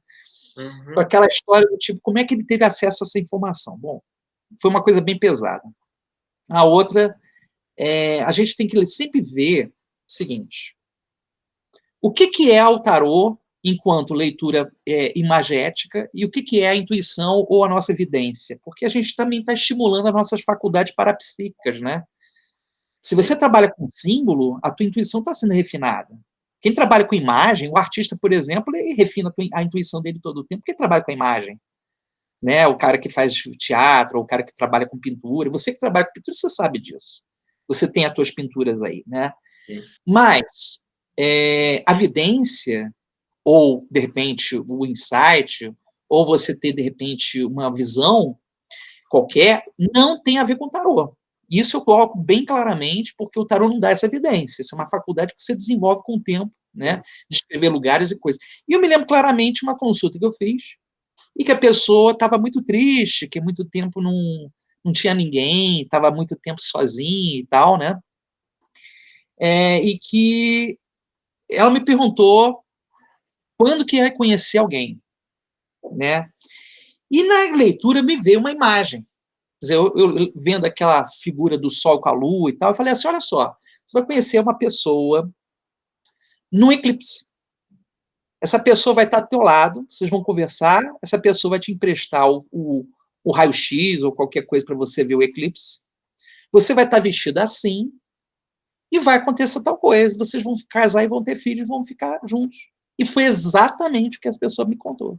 Com aquela história do tipo, como é que ele teve acesso a essa informação? Bom, foi uma coisa bem pesada. A outra, a gente tem que sempre ver o seguinte: o que é o tarô enquanto leitura imagética e o que é a intuição ou a nossa evidência? Porque a gente também está estimulando as nossas faculdades parapsíquicas, né? Se você trabalha com símbolo, a tua intuição está sendo refinada. Quem trabalha com imagem, o artista, por exemplo, ele refina a intuição dele todo o tempo, porque trabalha com a imagem. Né? O cara que faz teatro, ou o cara que trabalha com pintura. Você que trabalha com pintura, você sabe disso. Você tem as tuas pinturas aí, né? Sim. Mas a vidência, ou, de repente, o insight, ou você ter, de repente, uma visão qualquer, não tem a ver com tarô. Isso eu coloco bem claramente, porque o tarô não dá essa evidência. Isso é uma faculdade que você desenvolve com o tempo, né? De escrever lugares e coisas. E eu me lembro claramente uma consulta que eu fiz, e que a pessoa estava muito triste, que há muito tempo não tinha ninguém, estava muito tempo sozinha e tal, né? E que ela me perguntou quando que ia conhecer alguém, né? E na leitura me veio uma imagem. Quer dizer, eu vendo aquela figura do sol com a lua e tal, eu falei assim, olha só, você vai conhecer uma pessoa num eclipse. Essa pessoa vai estar ao teu lado, vocês vão conversar, essa pessoa vai te emprestar o raio-x ou qualquer coisa para você ver o eclipse. Você vai estar vestido assim e vai acontecer tal coisa. Vocês vão casar e vão ter filhos, vão ficar juntos. E foi exatamente o que essa pessoa me contou.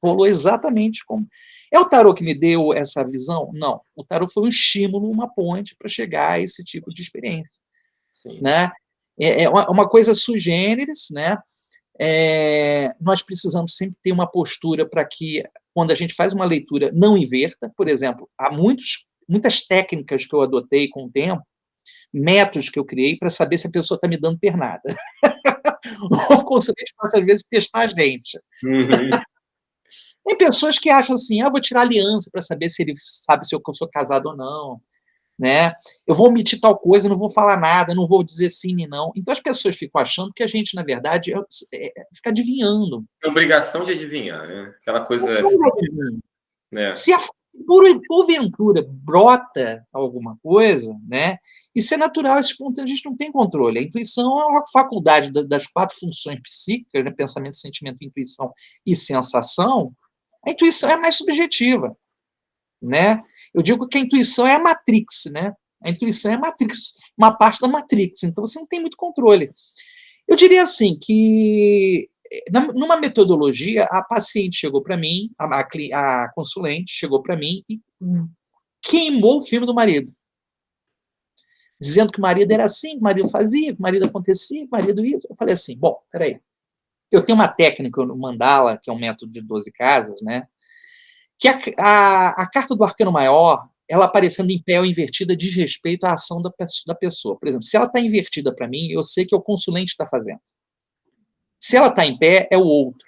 Rolou exatamente como... É o tarô que me deu essa visão? Não. O tarô foi um estímulo, uma ponte para chegar a esse tipo de experiência. Sim. Né? É uma coisa sui generis, né? nós precisamos sempre ter uma postura para que, quando a gente faz uma leitura, não inverta. Por exemplo, há muitas técnicas que eu adotei com o tempo, métodos que eu criei para saber se a pessoa está me dando pernada. O consulente pode, às vezes, testar a gente. Uhum. Tem pessoas que acham assim, vou tirar aliança para saber se ele sabe se eu sou casado ou não, né? Eu vou omitir tal coisa, não vou falar nada, não vou dizer sim nem não. Então as pessoas ficam achando que a gente, na verdade, fica adivinhando. É obrigação de adivinhar, né? Aquela coisa... né? Se porventura brota alguma coisa, né? Isso é natural, esse ponto a gente não tem controle. A intuição é uma faculdade das 4 funções psíquicas, né? Pensamento, sentimento, intuição e sensação. A intuição é mais subjetiva, né? Eu digo que a intuição é a Matrix, né? A intuição é a Matrix, uma parte da Matrix, então você não tem muito controle. Eu diria assim que, numa metodologia, a paciente chegou para mim, a consulente chegou para mim e queimou o filme do marido, dizendo que o marido era assim, que o marido fazia, que o marido acontecia, que o marido isso. Eu falei assim, bom, peraí, eu tenho uma técnica no Mandala, que é um método de 12 casas, né? Que a carta do arcano maior, ela aparecendo em pé ou invertida, diz respeito à ação da pessoa. Por exemplo, se ela está invertida para mim, eu sei que é o consulente que está fazendo. Se ela está em pé, é o outro.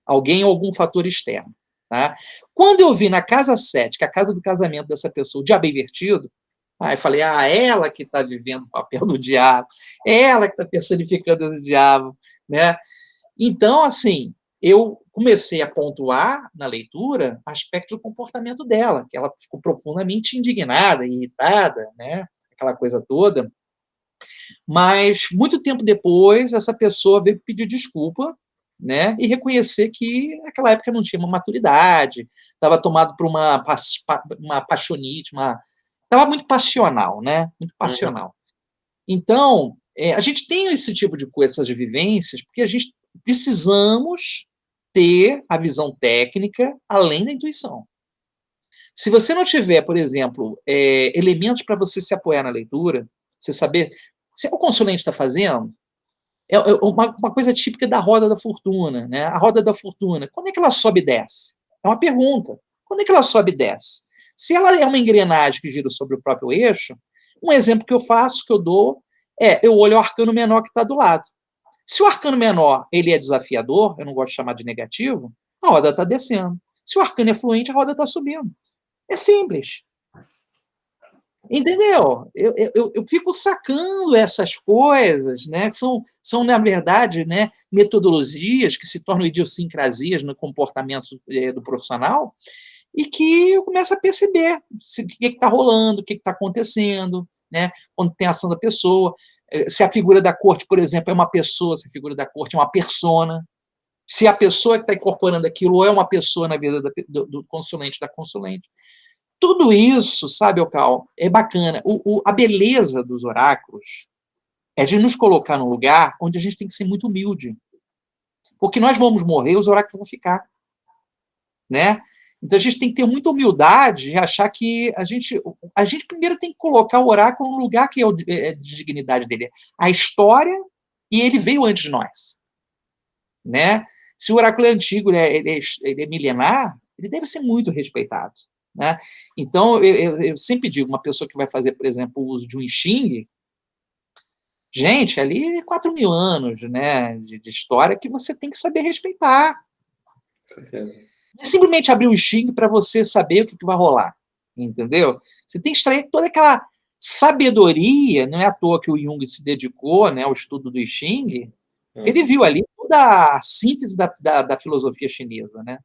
Alguém ou algum fator externo. Tá? Quando eu vi na casa 7, que é a casa do casamento dessa pessoa, o diabo invertido, aí eu falei, ela que está vivendo o papel do diabo, ela que está personificando esse diabo. Né? Então, assim, eu comecei a pontuar na leitura aspectos do comportamento dela, que ela ficou profundamente indignada, irritada, né? Aquela coisa toda. Mas, muito tempo depois, essa pessoa veio pedir desculpa, né? E reconhecer que naquela época não tinha uma maturidade, estava tomado por uma paixonite, estava muito passional, né? Muito passional. Então, a gente tem esse tipo de coisa, essas vivências, porque a gente precisamos ter a visão técnica além da intuição. Se você não tiver, por exemplo, elementos para você se apoiar na leitura, você saber se o consulente está fazendo, uma coisa típica da roda da fortuna, né? A roda da fortuna, quando é que ela sobe e desce? É uma pergunta. Quando é que ela sobe e desce? Se ela é uma engrenagem que gira sobre o próprio eixo, um exemplo que eu faço, que eu dou, eu olho o arcano menor que está do lado. Se o arcano menor ele é desafiador, eu não gosto de chamar de negativo, a roda está descendo. Se o arcano é fluente, a roda está subindo. É simples. Entendeu? Eu fico sacando essas coisas, né? São na verdade, né, metodologias que se tornam idiosincrasias no comportamento do profissional e que eu começo a perceber o que está rolando, o que está acontecendo, né? Quando tem a ação da pessoa. Se a figura da corte, por exemplo, é uma pessoa, se a figura da corte é uma persona, se a pessoa que está incorporando aquilo é uma pessoa na vida do consulente, da consulente. Tudo isso, sabe, Ocal, é bacana. A beleza dos oráculos é de nos colocar num lugar onde a gente tem que ser muito humilde. Porque nós vamos morrer, os oráculos vão ficar. Né? Então a gente tem que ter muita humildade e achar que a gente primeiro tem que colocar o oráculo no lugar que é de dignidade dele. A história, e ele veio antes de nós. Né? Se o oráculo é antigo, ele é milenar, ele deve ser muito respeitado. Né? Então, eu sempre digo, uma pessoa que vai fazer, por exemplo, o uso de um I Ching, gente, ali é 4.000 anos, né, de história que você tem que saber respeitar. Com certeza. Não é simplesmente abrir o I Ching para você saber o que vai rolar, entendeu? Você tem que extrair toda aquela sabedoria, não é à toa que o Jung se dedicou, né, ao estudo do I Ching, ele viu ali toda a síntese da filosofia chinesa, né?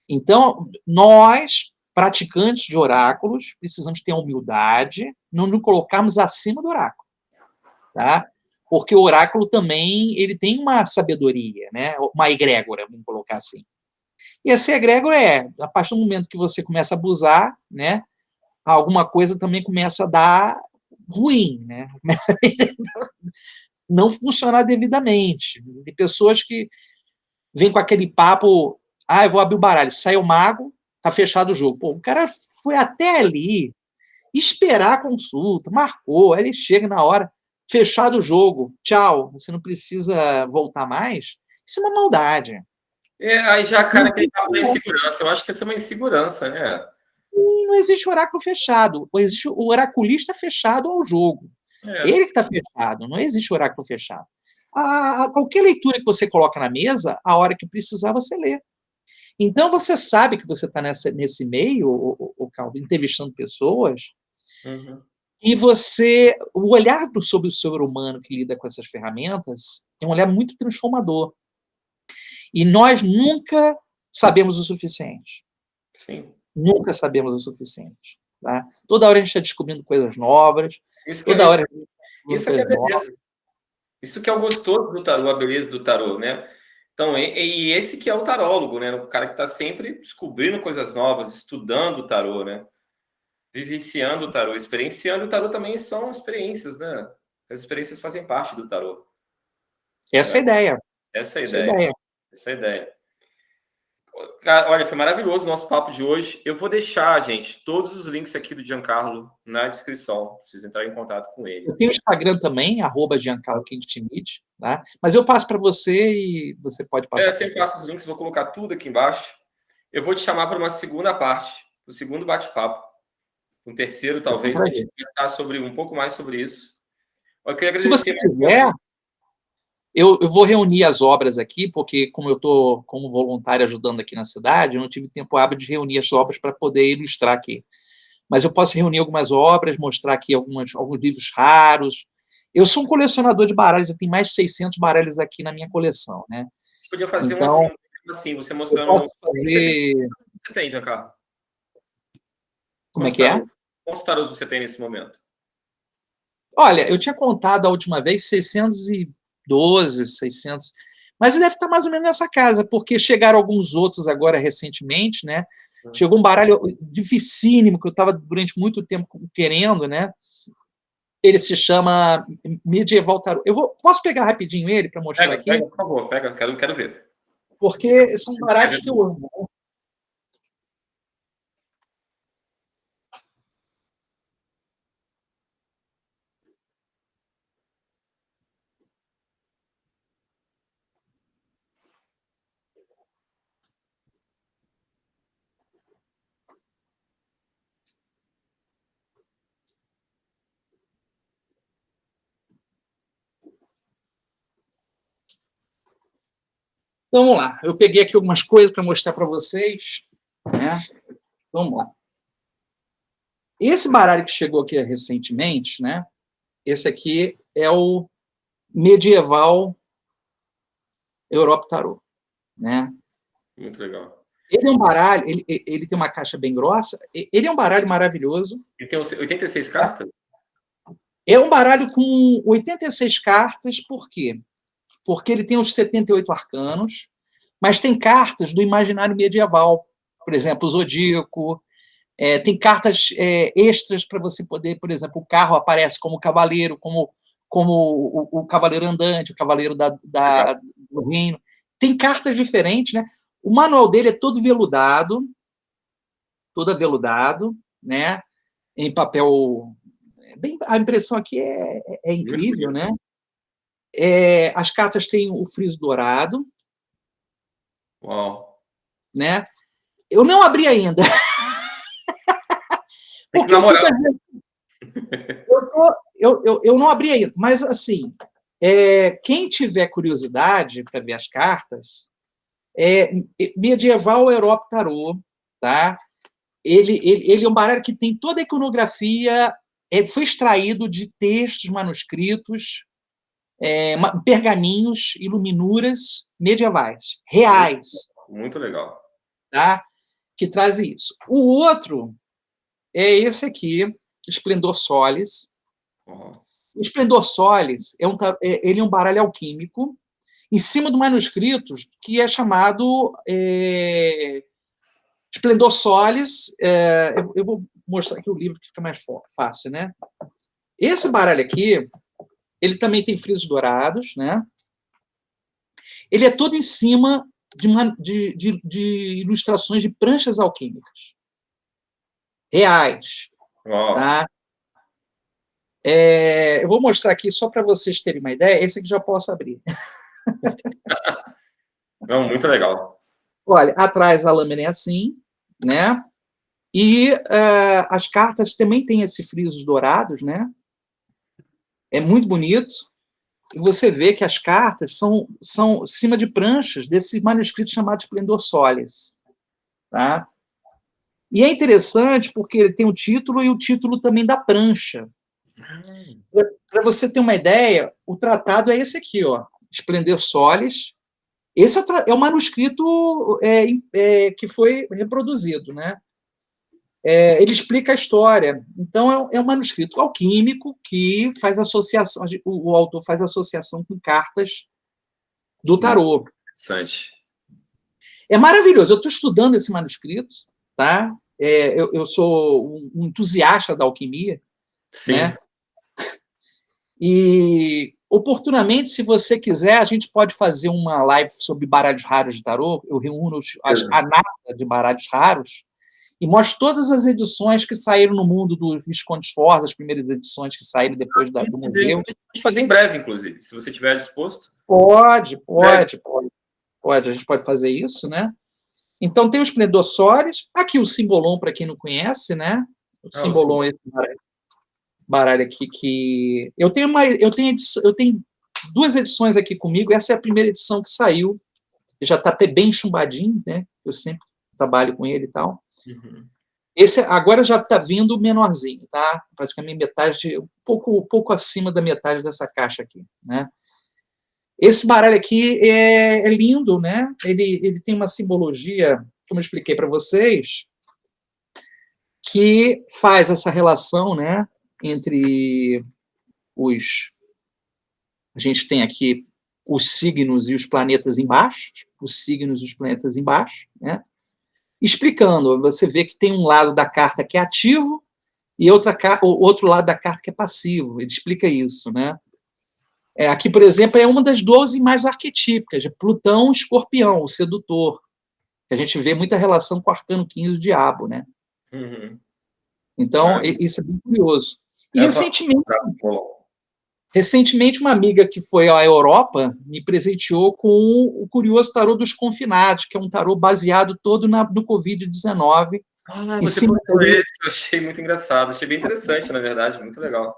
Então, nós, praticantes de oráculos, precisamos ter a humildade, não nos colocarmos acima do oráculo, tá? Porque o oráculo também ele tem uma sabedoria, né? Uma egrégora, vamos colocar assim. E essa egrégora a partir do momento que você começa a abusar, né? Alguma coisa também começa a dar ruim, né? Começa a não funcionar devidamente. Tem pessoas que vêm com aquele papo, eu vou abrir o baralho, sai o mago, tá fechado o jogo. Pô, o cara foi até ali, esperar a consulta, marcou, aí ele chega na hora, fechado o jogo, tchau, você não precisa voltar mais. Isso é uma maldade. Aí já, cara, que ele tá na insegurança. Eu acho que essa é uma insegurança, né? Não existe oráculo fechado. Existe o oraculista fechado ao jogo. É. Ele que está fechado, não existe oráculo fechado. Qualquer leitura que você coloca na mesa, a hora que precisar, você lê. Então, você sabe que você está nesse meio, o Calvo, entrevistando pessoas, Uhum. e o olhar sobre o ser humano que lida com essas ferramentas é um olhar muito transformador. E nós nunca sabemos o suficiente. Sim. Nunca sabemos o suficiente. Tá? Toda hora a gente está descobrindo coisas novas, Isso que toda é, hora a gente está descobrindo isso que é coisas novas. beleza. Isso que é o gostoso do tarô, a beleza do tarô, né? Então, e esse que é o tarólogo, né? O cara que está sempre descobrindo coisas novas, estudando o tarô, né? Vivenciando o tarô, experienciando o tarô também são experiências, né? As experiências fazem parte do tarô. Essa é a ideia. Essa é a Essa é a ideia. ideia. Essa é a ideia. Cara, olha, foi maravilhoso o nosso papo de hoje. Eu vou deixar, gente, todos os links aqui do Giancarlo na descrição. Vocês entrarem em contato com ele. Eu tenho o Instagram também, @GiancarloQuintinite, tá? Mas eu passo para você e você pode passar para as Sempre pessoas. passo os links, vou colocar tudo aqui embaixo. Eu vou te chamar para uma segunda parte, o segundo bate-papo. Um terceiro, talvez, para a gente conversar sobre um pouco mais sobre isso. Eu queria Se você agradecer mais uma quiser, vez. eu vou reunir as obras aqui, porque como eu estou como voluntário ajudando aqui na cidade, eu não tive tempo hábil de reunir as obras para poder ilustrar aqui. Mas eu posso reunir algumas obras, mostrar aqui alguns livros raros. Eu sou um colecionador de baralhos, eu tenho mais de 600 baralhos aqui na minha coleção, né? A gente podia fazer uma Então, assim, você eu posso mostrando. fazer... Você tem, Giancarlo? Como é que é? Quantos tarôs você tem nesse momento? Olha, eu tinha contado a última vez 612, 600, mas deve estar mais ou menos nessa casa, porque chegaram alguns outros agora recentemente, né? Chegou um baralho dificílimo que eu estava durante muito tempo querendo, né? Ele se chama Medieval Tarot. Posso pegar rapidinho ele para mostrar aqui? Pega, por favor, pega, quero ver. Porque são baralhos que eu amo. Então, vamos lá. Eu peguei aqui algumas coisas para mostrar para vocês. Né? Vamos lá. Esse baralho que chegou aqui recentemente, né? Esse aqui é o Medieval Europa Tarot. Né? Muito legal. Ele é um baralho, ele tem uma caixa bem grossa. Ele é um baralho maravilhoso. Ele tem 86 cartas? É um baralho com 86 cartas, por quê? Porque ele tem os 78 arcanos, mas tem cartas do imaginário medieval. Por exemplo, o Zodíaco. Tem cartas extras para você poder, por exemplo, o carro aparece como cavaleiro, como o cavaleiro andante, o cavaleiro do reino. Tem cartas diferentes, né? O manual dele é todo aveludado, né? Em papel. A impressão aqui é incrível, né? As cartas têm o friso dourado. Uau. Né? Eu não abri ainda. Porque eu não abri ainda. Mas, assim, quem tiver curiosidade para ver as cartas, Medieval Europa Tarot, tá? Ele é um baralho que tem toda a iconografia, foi extraído de textos manuscritos, pergaminhos, iluminuras medievais, reais. Muito legal. Tá? Que trazem isso. O outro é esse aqui, Esplendor Solis. Uhum. O Esplendor Solis ele é um baralho alquímico em cima do manuscrito que é chamado Esplendor Solis. Eu vou mostrar aqui o livro que fica mais fácil, né? Esse baralho aqui, ele também tem frisos dourados, né? Ele é todo em cima de ilustrações de pranchas alquímicas reais. Tá? Eu vou mostrar aqui só para vocês terem uma ideia. Esse aqui já posso abrir. Não, muito legal. Olha, atrás a lâmina é assim, né? E as cartas também têm esses frisos dourados, né? É muito bonito. E você vê que as cartas são cima de pranchas desse manuscrito chamado Esplendor Solis, tá? E é interessante porque ele tem o título e o título também da prancha. Para você ter uma ideia, o tratado é esse aqui, ó, Esplendor Solis. Esse é o manuscrito que foi reproduzido, né? Ele explica a história. Então, é um manuscrito alquímico que faz associação, o autor faz associação com cartas do tarô. Interessante. É maravilhoso. Eu estou estudando esse manuscrito, tá? Eu sou um entusiasta da alquimia, Sim. né? E, oportunamente, se você quiser, a gente pode fazer uma live sobre baralhos raros de tarô. Eu reúno a nata de baralhos raros e mostro todas as edições que saíram no mundo dos Visconde Forza, as primeiras edições que saíram depois do museu. Pode fazer em breve, inclusive, se você tiver disposto. Pode. A gente pode fazer isso, né? Então, tem o Esplendor Solis. Aqui o Simbolon, para quem não conhece, né? O Simbolon é esse baralho aqui que... Eu tenho duas edições aqui comigo. Essa é a primeira edição que saiu. Já está até bem chumbadinho, né? Eu sempre trabalho com ele e tal. Uhum. Esse agora já está vindo menorzinho, tá? Praticamente metade, um pouco acima da metade dessa caixa aqui, né? Esse baralho aqui é lindo, né? Ele tem uma simbologia, como eu expliquei para vocês, que faz essa relação, né? Entre a gente tem aqui os signos e os planetas embaixo, né? Explicando, você vê que tem um lado da carta que é ativo e o outro lado da carta que é passivo. Ele explica isso, né? Aqui, por exemplo, é uma das 12 mais arquetípicas, Plutão, Escorpião, o sedutor. A gente vê muita relação com o Arcano 15, o Diabo, né? Uhum. Então, isso é bem curioso. E recentemente, uma amiga que foi à Europa me presenteou com o curioso tarô dos confinados, que é um tarô baseado todo no Covid-19. Você postou esse, eu achei muito engraçado, achei bem interessante, na verdade, muito legal.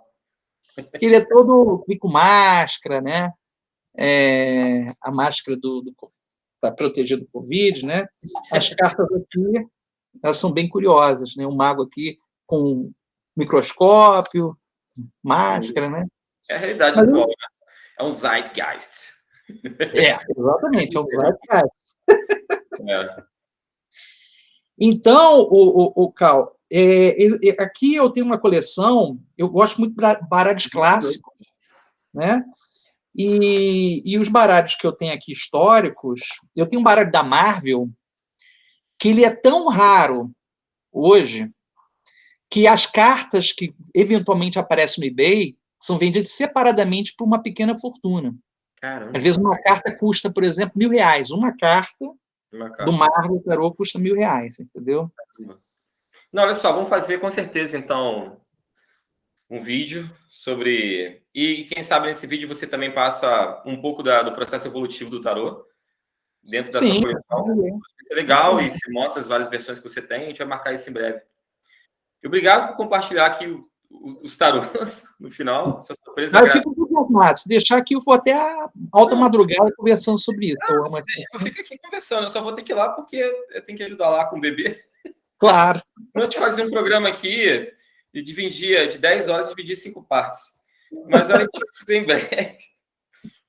Ele é todo com máscara, né? A máscara para proteger do Covid, né? As cartas aqui, elas são bem curiosas, né? O mago aqui com microscópio, máscara, né? É a realidade atual, né? É um zeitgeist. Exatamente, é um zeitgeist. Então, o Cal, aqui eu tenho uma coleção, eu gosto muito de baralhos clássicos, né? E os baralhos que eu tenho aqui históricos, eu tenho um baralho da Marvel, que ele é tão raro hoje, que as cartas que eventualmente aparecem no eBay são vendidas separadamente por uma pequena fortuna. Caramba. Às vezes uma carta custa, por exemplo, R$1.000. Uma carta do Marvel Tarot custa R$1.000, entendeu? Não, olha só, vamos fazer com certeza, então, um vídeo sobre... E quem sabe nesse vídeo você também passa um pouco do processo evolutivo do tarô dentro da sua coleção. Isso é legal e se mostra as várias versões que você tem. A gente vai marcar isso em breve. E obrigado por compartilhar aqui os tarôs no final. Essa surpresa. Eu fico entusiasmado. Se deixar aqui, eu vou até a alta madrugada conversando sobre isso. Eu fico aqui conversando. Eu só vou ter que ir lá porque eu tenho que ajudar lá com o bebê. Claro. Eu te fazer um programa aqui e dividir de 10 horas, dividir em 5 partes. Mas a gente vai em breve.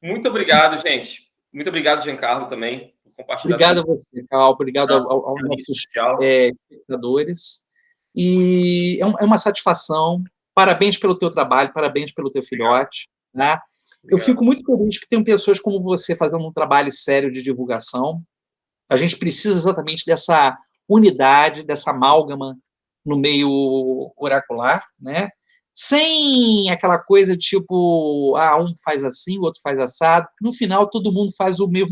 Muito obrigado, gente. Muito obrigado, Giancarlo, também, por compartilhar. Obrigado a você, Cal. Obrigado aos nossos espectadores. E é uma satisfação. Parabéns pelo teu trabalho, parabéns pelo teu filhote. Né? Eu fico muito feliz que tem pessoas como você fazendo um trabalho sério de divulgação. A gente precisa exatamente dessa unidade, dessa amálgama no meio oracular, né? Sem aquela coisa tipo, um faz assim, o outro faz assado. No final, todo mundo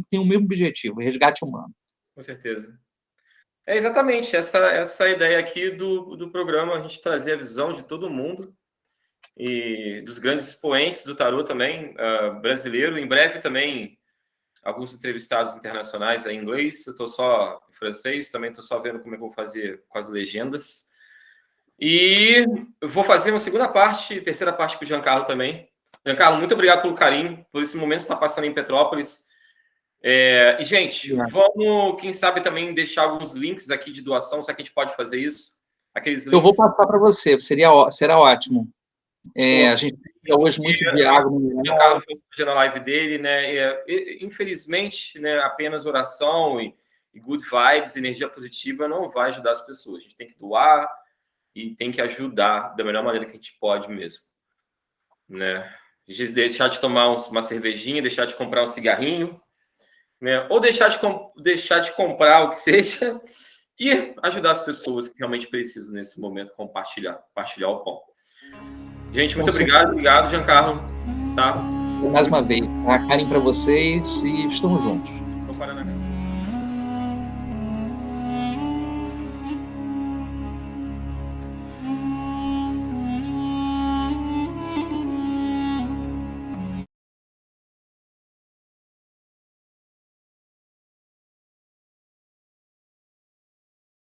tem o mesmo objetivo, resgate humano. Com certeza. É exatamente essa ideia aqui do programa, a gente trazer a visão de todo mundo e dos grandes expoentes do tarô também, brasileiro. Em breve também alguns entrevistados internacionais em inglês, eu estou só em francês, também estou só vendo como é que eu vou fazer com as legendas. E eu vou fazer uma segunda parte, terceira parte com o Giancarlo também. Giancarlo, muito obrigado pelo carinho, por esse momento que está passando em Petrópolis. E, gente, vamos, quem sabe, também deixar alguns links aqui de doação, será que a gente pode fazer isso? Aqueles links... Eu vou passar para você, será ótimo. A gente precisa hoje muito de água. O Giancarlo foi fazendo a live dele, né? Infelizmente, né, apenas oração e good vibes, energia positiva não vai ajudar as pessoas. A gente tem que doar e tem que ajudar da melhor maneira que a gente pode mesmo, né? Deixar de tomar uma cervejinha, deixar de comprar um cigarrinho, né? Ou deixar de comprar o que seja e ajudar as pessoas que realmente precisam nesse momento, compartilhar o pão. Gente, muito obrigado, Giancarlo. Tá? Mais uma vez, carinho para vocês e estamos juntos. Tô parando aqui.